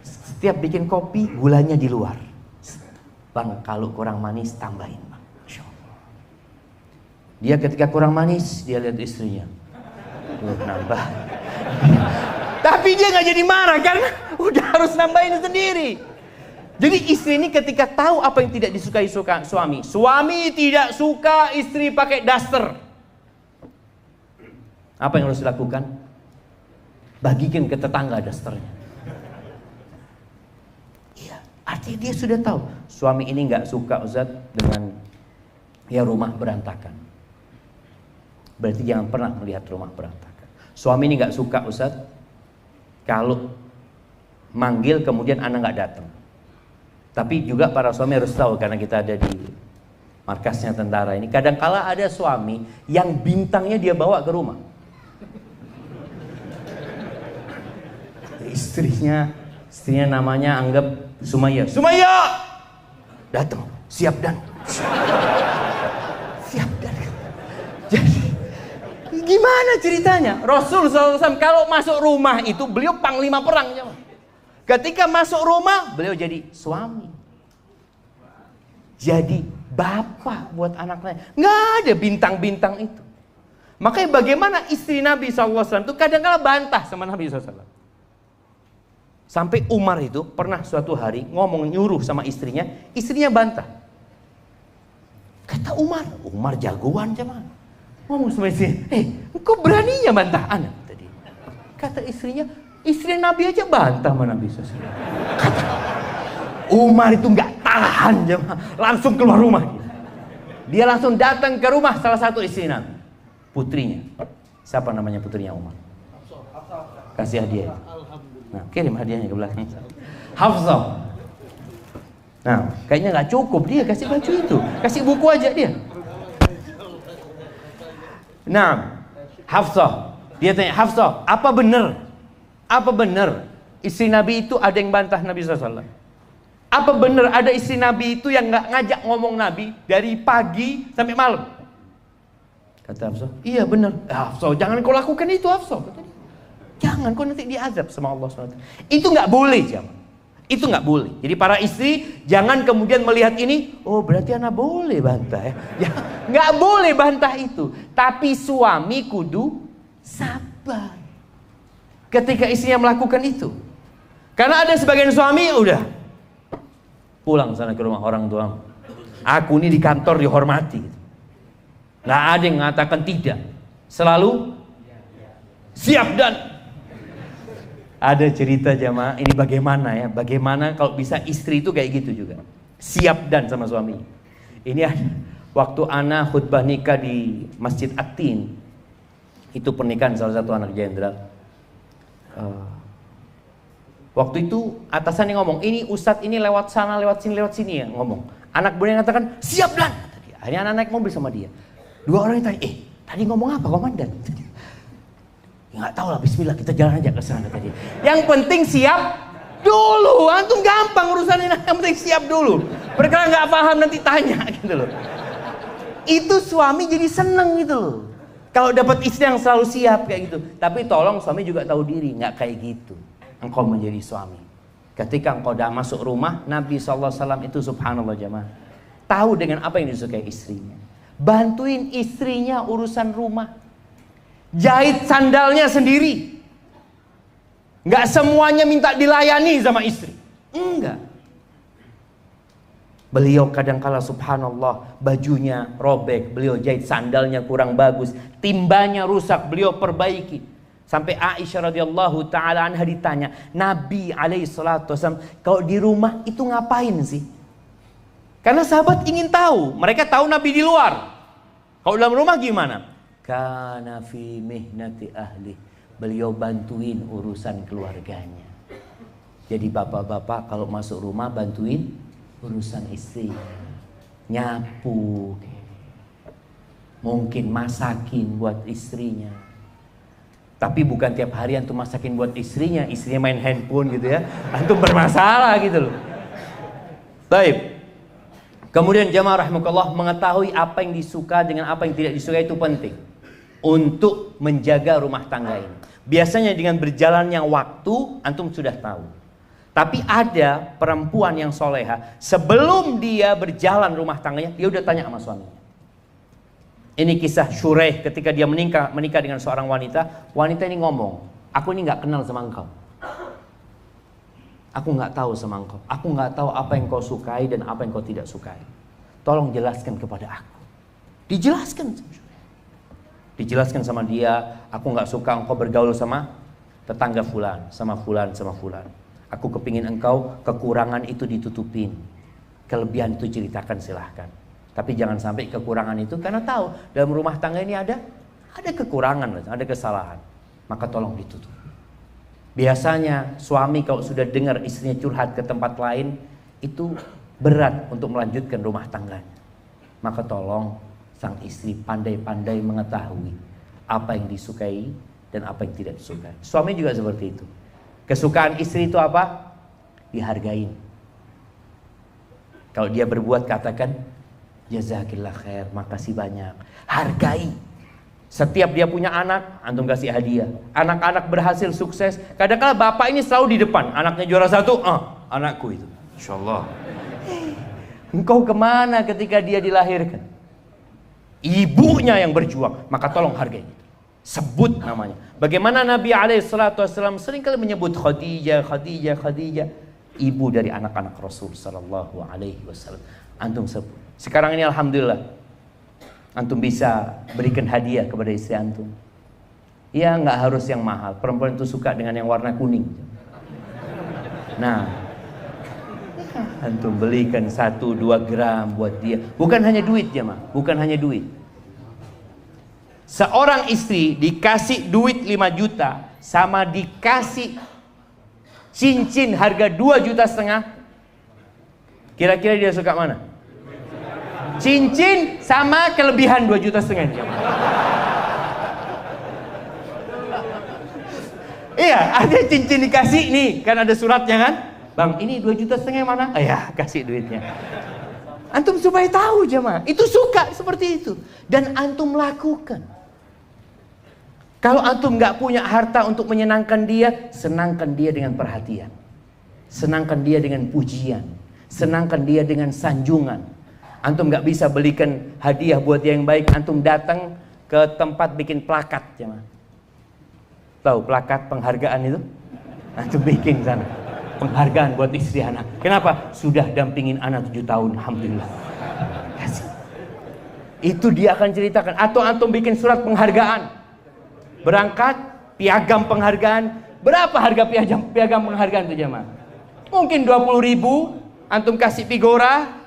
Setiap bikin kopi gulanya di luar. Bang kalau kurang manis tambahin bang. Insya Allah. Dia ketika kurang manis dia lihat istrinya. Nambah. Tapi dia gak jadi marah karena udah harus nambahin sendiri. Jadi istri ini ketika tahu apa yang tidak disukai suami. Suami tidak suka istri pakai daster. Apa yang harus dilakukan? Bagikan ke tetangga dasternya. Iya, artinya dia sudah tahu. Suami ini gak suka Ustaz dengan ya rumah berantakan. Berarti jangan pernah melihat rumah berantakan. Suami ini gak suka Ustaz kalau manggil kemudian anak gak datang. Tapi juga para suami harus tahu, karena kita ada di markasnya tentara ini, kadangkala ada suami yang bintangnya dia bawa ke rumah. Istrinya namanya anggap Sumaya. Sumaya! Datang, siap dan. Siap dan. Jadi gimana ceritanya? Rasul SAW kalau masuk rumah itu beliau panglima perang. Ketika masuk rumah beliau jadi suami, jadi bapak buat anaknya. Nggak ada bintang-bintang itu. Makanya bagaimana istri Nabi SAW itu kadang-kadang bantah sama Nabi SAW. Sampai Umar itu pernah suatu hari ngomong nyuruh sama istrinya bantah. Kata Umar jagoan cuman. Ngomong sama istrinya, kok beraninya bantah anak tadi? Kata istrinya, istri Nabi aja bantah sama Nabi SAW. Kata Umar itu nggak tahan, langsung keluar rumah. Dia langsung datang ke rumah salah satu istri Nabi, putrinya. Siapa namanya putrinya Umar? Kasih hadiah. Nah, kirim hadiahnya ke belakang. Hafsah. Nah, kayaknya nggak cukup dia kasih baju itu, kasih buku aja dia. Nah, Hafsah. Dia tanya, Hafsah, apa benar istri Nabi itu ada yang bantah Nabi SAW? Apa benar ada istri Nabi itu yang gak ngajak ngomong Nabi dari pagi sampai malam? Kata Hafsah, iya benar. Hafsah, jangan kau lakukan itu Hafsah. Jangan, kau nanti diazab sama Allah SWT. Itu gak boleh jemaah. Itu gak boleh. Jadi para istri jangan kemudian melihat ini, oh berarti anak boleh bantah ya. Ya gak boleh bantah itu. Tapi suami kudu sabar ketika istrinya melakukan itu. Karena ada sebagian suami udah pulang sana ke rumah orang tua. Aku ini di kantor dihormati. Nggak ada yang mengatakan tidak. Selalu siap dan. Ada cerita jamaah ini bagaimana ya? Bagaimana kalau bisa istri itu kayak gitu juga. Siap dan sama suami. Ini ada waktu ana khutbah nikah di Masjid At-Tin. Itu pernikahan salah satu anak jenderal. Waktu itu atasannya ngomong, ini ustadz ini lewat sana, lewat sini ya ngomong. Anak buahnya ngatakan, siap dan. Akhirnya anak naik mobil sama dia. Dua orang tanya, tadi ngomong apa komandan? Nggak tahu lah, bismillah kita jalan aja ke sana tadi. Yang penting siap dulu, antum gampang urusannya, yang penting siap dulu. Mereka nggak paham nanti tanya gitu loh. Itu suami jadi seneng gitu loh. Kalau dapat istri yang selalu siap kayak gitu. Tapi tolong suami juga tahu diri, nggak kayak gitu. Engkau menjadi suami. Ketika engkau dah masuk rumah, Nabi SAW itu subhanallah jamaah, tahu dengan apa yang disukai istrinya. Bantuin istrinya urusan rumah. Jahit sandalnya sendiri. Nggak semuanya minta dilayani sama istri. Enggak. Beliau kadangkala subhanallah bajunya robek, beliau jahit sandalnya kurang bagus, timbanya rusak, beliau perbaiki. Sampai Aisyah radhiyallahu taala anha ditanya, Nabi alaihi salatu wasallam kalau di rumah itu ngapain sih? Karena sahabat ingin tahu, mereka tahu Nabi di luar. Kalau dalam rumah gimana? Kana fi mihnati ahli. Beliau bantuin urusan keluarganya. Jadi bapak-bapak kalau masuk rumah bantuin urusan istri, nyapu, mungkin masakin buat istrinya. Tapi bukan tiap hari antum masakin buat istrinya main handphone gitu ya, antum bermasalah gitu loh. Baik. Kemudian jamaah rahimakumullah, mengetahui apa yang disuka dengan apa yang tidak disuka itu penting untuk menjaga rumah tangga ini. Biasanya dengan berjalannya waktu antum sudah tahu. Tapi ada perempuan yang soleha, sebelum dia berjalan rumah tangganya, dia udah tanya sama suaminya. Ini kisah Syuraih ketika dia menikah dengan seorang wanita. Wanita ini ngomong, aku ini nggak kenal sama engkau. Aku nggak tahu sama engkau. Aku nggak tahu apa yang kau sukai dan apa yang kau tidak sukai. Tolong jelaskan kepada aku. Dijelaskan. Dijelaskan sama dia, aku nggak suka engkau bergaul sama tetangga fulan, sama fulan, sama fulan. Aku kepingin engkau kekurangan itu ditutupin, kelebihan itu ceritakan silahkan. Tapi jangan sampai kekurangan itu, karena tahu dalam rumah tangga ini ada kekurangan, ada kesalahan. Maka tolong ditutup. Biasanya suami kalau sudah dengar istrinya curhat ke tempat lain, itu berat untuk melanjutkan rumah tangganya. Maka tolong sang istri pandai-pandai mengetahui apa yang disukai dan apa yang tidak disukai. Suami juga seperti itu. Kesukaan istri itu apa? Dihargain. Kalau dia berbuat katakan jazakillah khair, makasih banyak. Hargai. Setiap dia punya anak, antum kasih hadiah. Anak-anak berhasil sukses, kadang-kadang bapak ini selalu di depan. Anaknya juara 1, anakku itu. Insyaallah. Engkau kemana ketika dia dilahirkan? Ibunya yang berjuang, maka tolong hargai. Sebut namanya. Bagaimana Nabi SAW seringkali menyebut Khadijah, ibu dari anak-anak Rasul SAW. Antum sebut. Sekarang ini alhamdulillah, antum bisa berikan hadiah kepada istri antum. Ya nggak harus yang mahal. Perempuan itu suka dengan yang warna kuning. Nah, antum belikan 1-2 gram buat dia. Bukan hanya duit ya, bukan hanya duit. Seorang istri dikasih duit 5 juta sama dikasih cincin harga 2,5 juta. Kira-kira dia suka mana? Cincin sama kelebihan 2,5 juta. Iya, ada cincin dikasih nih, kan ada suratnya kan? Bang, ini 2,5 juta mana? Ya, kasih duitnya. Antum supaya tahu jemaah, itu suka seperti itu. Dan antum lakukan. Kalau antum nggak punya harta untuk menyenangkan dia, senangkan dia dengan perhatian. Senangkan dia dengan pujian. Senangkan dia dengan sanjungan. Antum nggak bisa belikan hadiah buat dia yang baik, antum datang ke tempat bikin plakat jemaah. Tahu plakat penghargaan itu? Antum bikin sana. Penghargaan buat istri anak. Kenapa? Sudah dampingin anak 7 tahun, alhamdulillah. Kasih. Itu dia akan ceritakan. Atau antum bikin surat penghargaan. Berangkat, piagam penghargaan. Berapa harga piagam penghargaan itu jemaah? Mungkin 20.000. Antum kasih figura.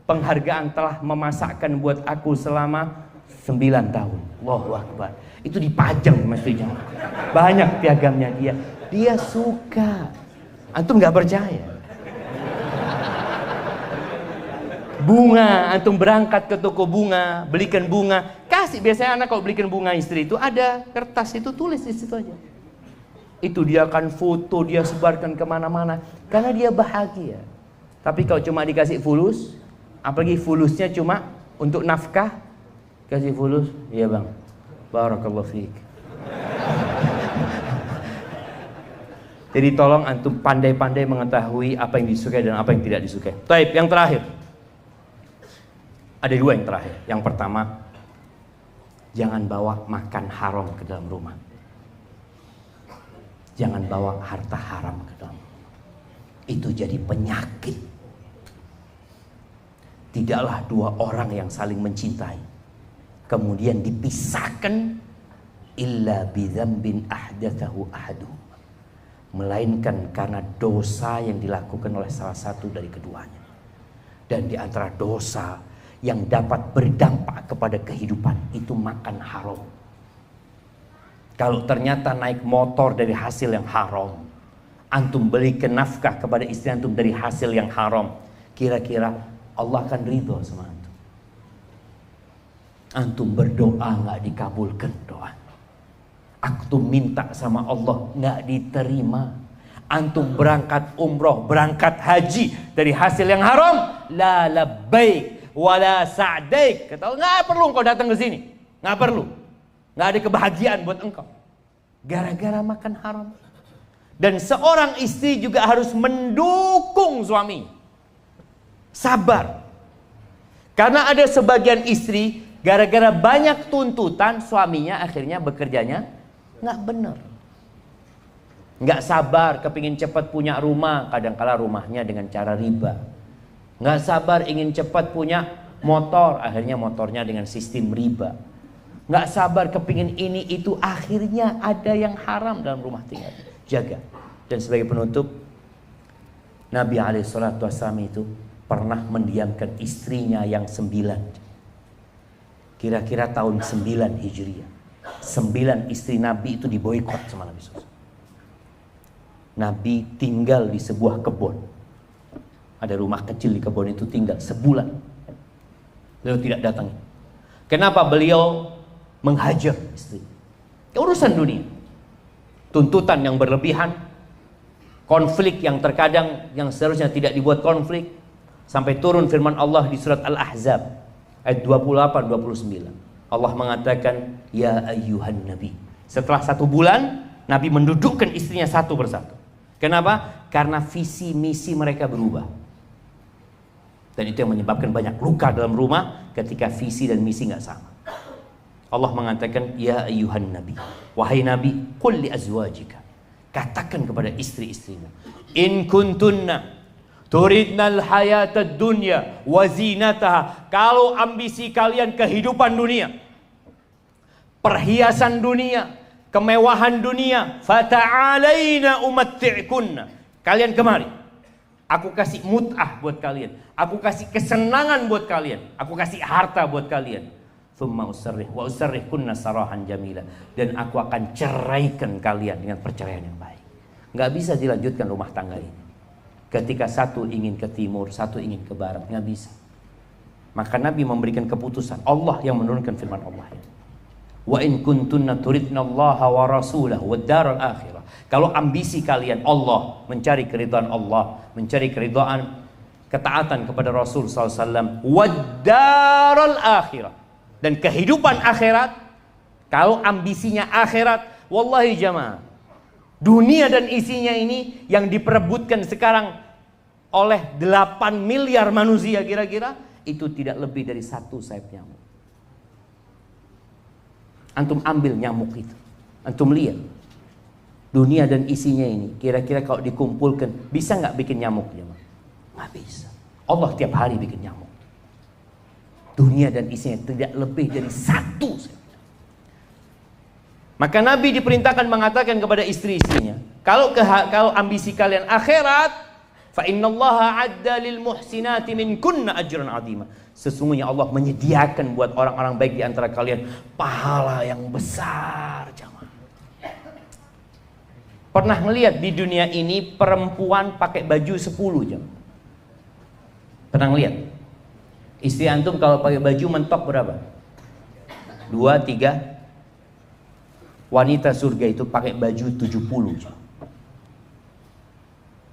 Penghargaan telah memasakkan buat aku selama 9 tahun. Allahu Akbar. Itu dipajang mestinya. Banyak piagamnya dia. Dia suka. Antum nggak percaya. Bunga, antum berangkat ke toko bunga, belikan bunga, kasih. Biasanya anak kalau belikan bunga istri itu ada kertas itu, tulis di situ aja. Itu dia akan foto, dia sebarkan kemana-mana, karena dia bahagia. Tapi kalau cuma dikasih fulus, apalagi fulusnya cuma untuk nafkah, kasih fulus, iya bang, barakallahu fiik. Jadi tolong antum pandai-pandai mengetahui apa yang disukai dan apa yang tidak disukai. Taib, yang terakhir. Ada dua yang terakhir. Yang pertama, jangan bawa makan haram ke dalam rumah. Jangan bawa harta haram ke dalam rumah. Itu jadi penyakit. Tidaklah dua orang yang saling mencintai kemudian dipisahkan illa bidzambin ahdatsahu ahaduhum, melainkan karena dosa yang dilakukan oleh salah satu dari keduanya. Dan di antara dosa yang dapat berdampak kepada kehidupan itu makan haram. Kalau ternyata naik motor dari hasil yang haram, antum belikan nafkah kepada istri antum dari hasil yang haram, kira-kira Allah akan ridho sama antum? Antum berdoa nggak dikabulkan doa. Antum minta sama Allah nggak diterima. Antum berangkat umroh, berangkat haji dari hasil yang haram, la labbaik wala sa'daik. Kata Allah, nggak perlu engkau datang ke sini, nggak perlu, nggak ada kebahagiaan buat engkau, gara-gara makan haram. Dan seorang istri juga harus mendukung suami, sabar, karena ada sebagian istri gara-gara banyak tuntutan suaminya akhirnya bekerjanya nggak benar. Nggak sabar, kepingin cepat punya rumah, kadangkala rumahnya dengan cara riba. Nggak sabar ingin cepat punya motor, akhirnya motornya dengan sistem riba. Nggak sabar kepingin ini itu, akhirnya ada yang haram dalam rumah tangga. Jaga. Dan sebagai penutup, Nabi SAW itu pernah mendiamkan istrinya yang 9. Kira-kira tahun 9 Hijriah. 9 istri Nabi itu diboikot sama Nabi SAW. Nabi tinggal di sebuah kebun. Ada rumah kecil di kebun itu, tinggal sebulan. Beliau tidak datang. Kenapa beliau menghajar istri? Urusan dunia. Tuntutan yang berlebihan, konflik yang terkadang yang seharusnya tidak dibuat konflik, sampai turun firman Allah di surat Al-Ahzab ayat 28-29. Allah mengatakan, ya ayyuhan nabi. Setelah 1 bulan, Nabi mendudukkan istrinya satu persatu. Kenapa? Karena visi misi mereka berubah. Dan itu yang menyebabkan banyak luka dalam rumah ketika visi dan misi nggak sama. Allah mengatakan, ya ayyuhan nabi, wahai nabi, qul li azwajika, katakan kepada istri-istrimu, in kuntunna turidnal hayatad dunya wa zinataha, kalau ambisi kalian kehidupan dunia, perhiasan dunia, kemewahan dunia, fata'alaina umatti'kunna, kalian kemari, aku kasih mut'ah buat kalian, aku kasih kesenangan buat kalian, aku kasih harta buat kalian. Thumma usarrih wa usarrihkunna sarahan jamila, dan aku akan ceraikan kalian dengan perceraian yang baik. Nggak bisa dilanjutkan rumah tangga ini ketika satu ingin ke timur, satu ingin ke barat, nggak bisa. Maka Nabi memberikan keputusan, Allah yang menurunkan firman Allah. Wa in kuntunna turidna Allah wa rasulahu wad daral akhirah. Kalau ambisi kalian Allah, mencari keridhaan Allah, mencari keridhaan, ketaatan kepada Rasul SAW, wad daral akhirah, dan kehidupan akhirat, kalau ambisinya akhirat, wallahi jamaah, dunia dan isinya ini yang diperebutkan sekarang oleh 8 miliar manusia kira-kira, itu tidak lebih dari 1 sayap nyamuk. Antum ambil nyamuk itu, antum lihat dunia dan isinya ini, kira-kira kalau dikumpulkan bisa nggak bikin nyamuk? Nggak bisa. Allah tiap hari bikin nyamuk. Dunia dan isinya tidak lebih dari 1. Maka Nabi diperintahkan mengatakan kepada istri-istrinya, kalau ambisi kalian akhirat, fa innallaha adda lil muhsinati minkunna ajran azima. Sesungguhnya Allah menyediakan buat orang-orang baik di antara kalian pahala yang besar, jamaah. Pernah melihat di dunia ini perempuan pakai baju 10, jamaah? Pernah lihat? Istri antum kalau pakai baju mentok berapa? 2, 3. Wanita surga itu pakai baju 70.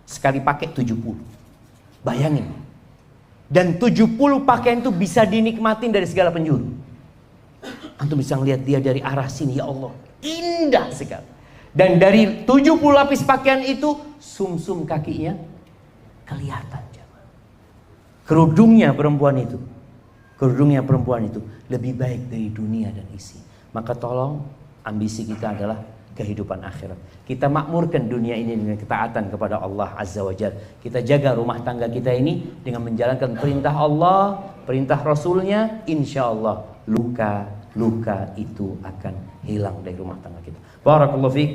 Sekali pakai 70. Bayangin. Dan 70 pakaian itu bisa dinikmatin dari segala penjuru. Antum bisa ngelihat dia dari arah sini, ya Allah, indah sekali. Dan dari 70 lapis pakaian itu, sumsum kakinya kelihatan. Kerudungnya perempuan itu lebih baik dari dunia dan isi. Maka tolong, ambisi kita adalah kehidupan akhirat. Kita makmurkan dunia ini dengan ketaatan kepada Allah Azza wa Jalla. Kita jaga rumah tangga kita ini dengan menjalankan perintah Allah, perintah Rasulnya. Insya Allah luka-luka itu akan hilang dari rumah tangga kita. Barakallahu fiik.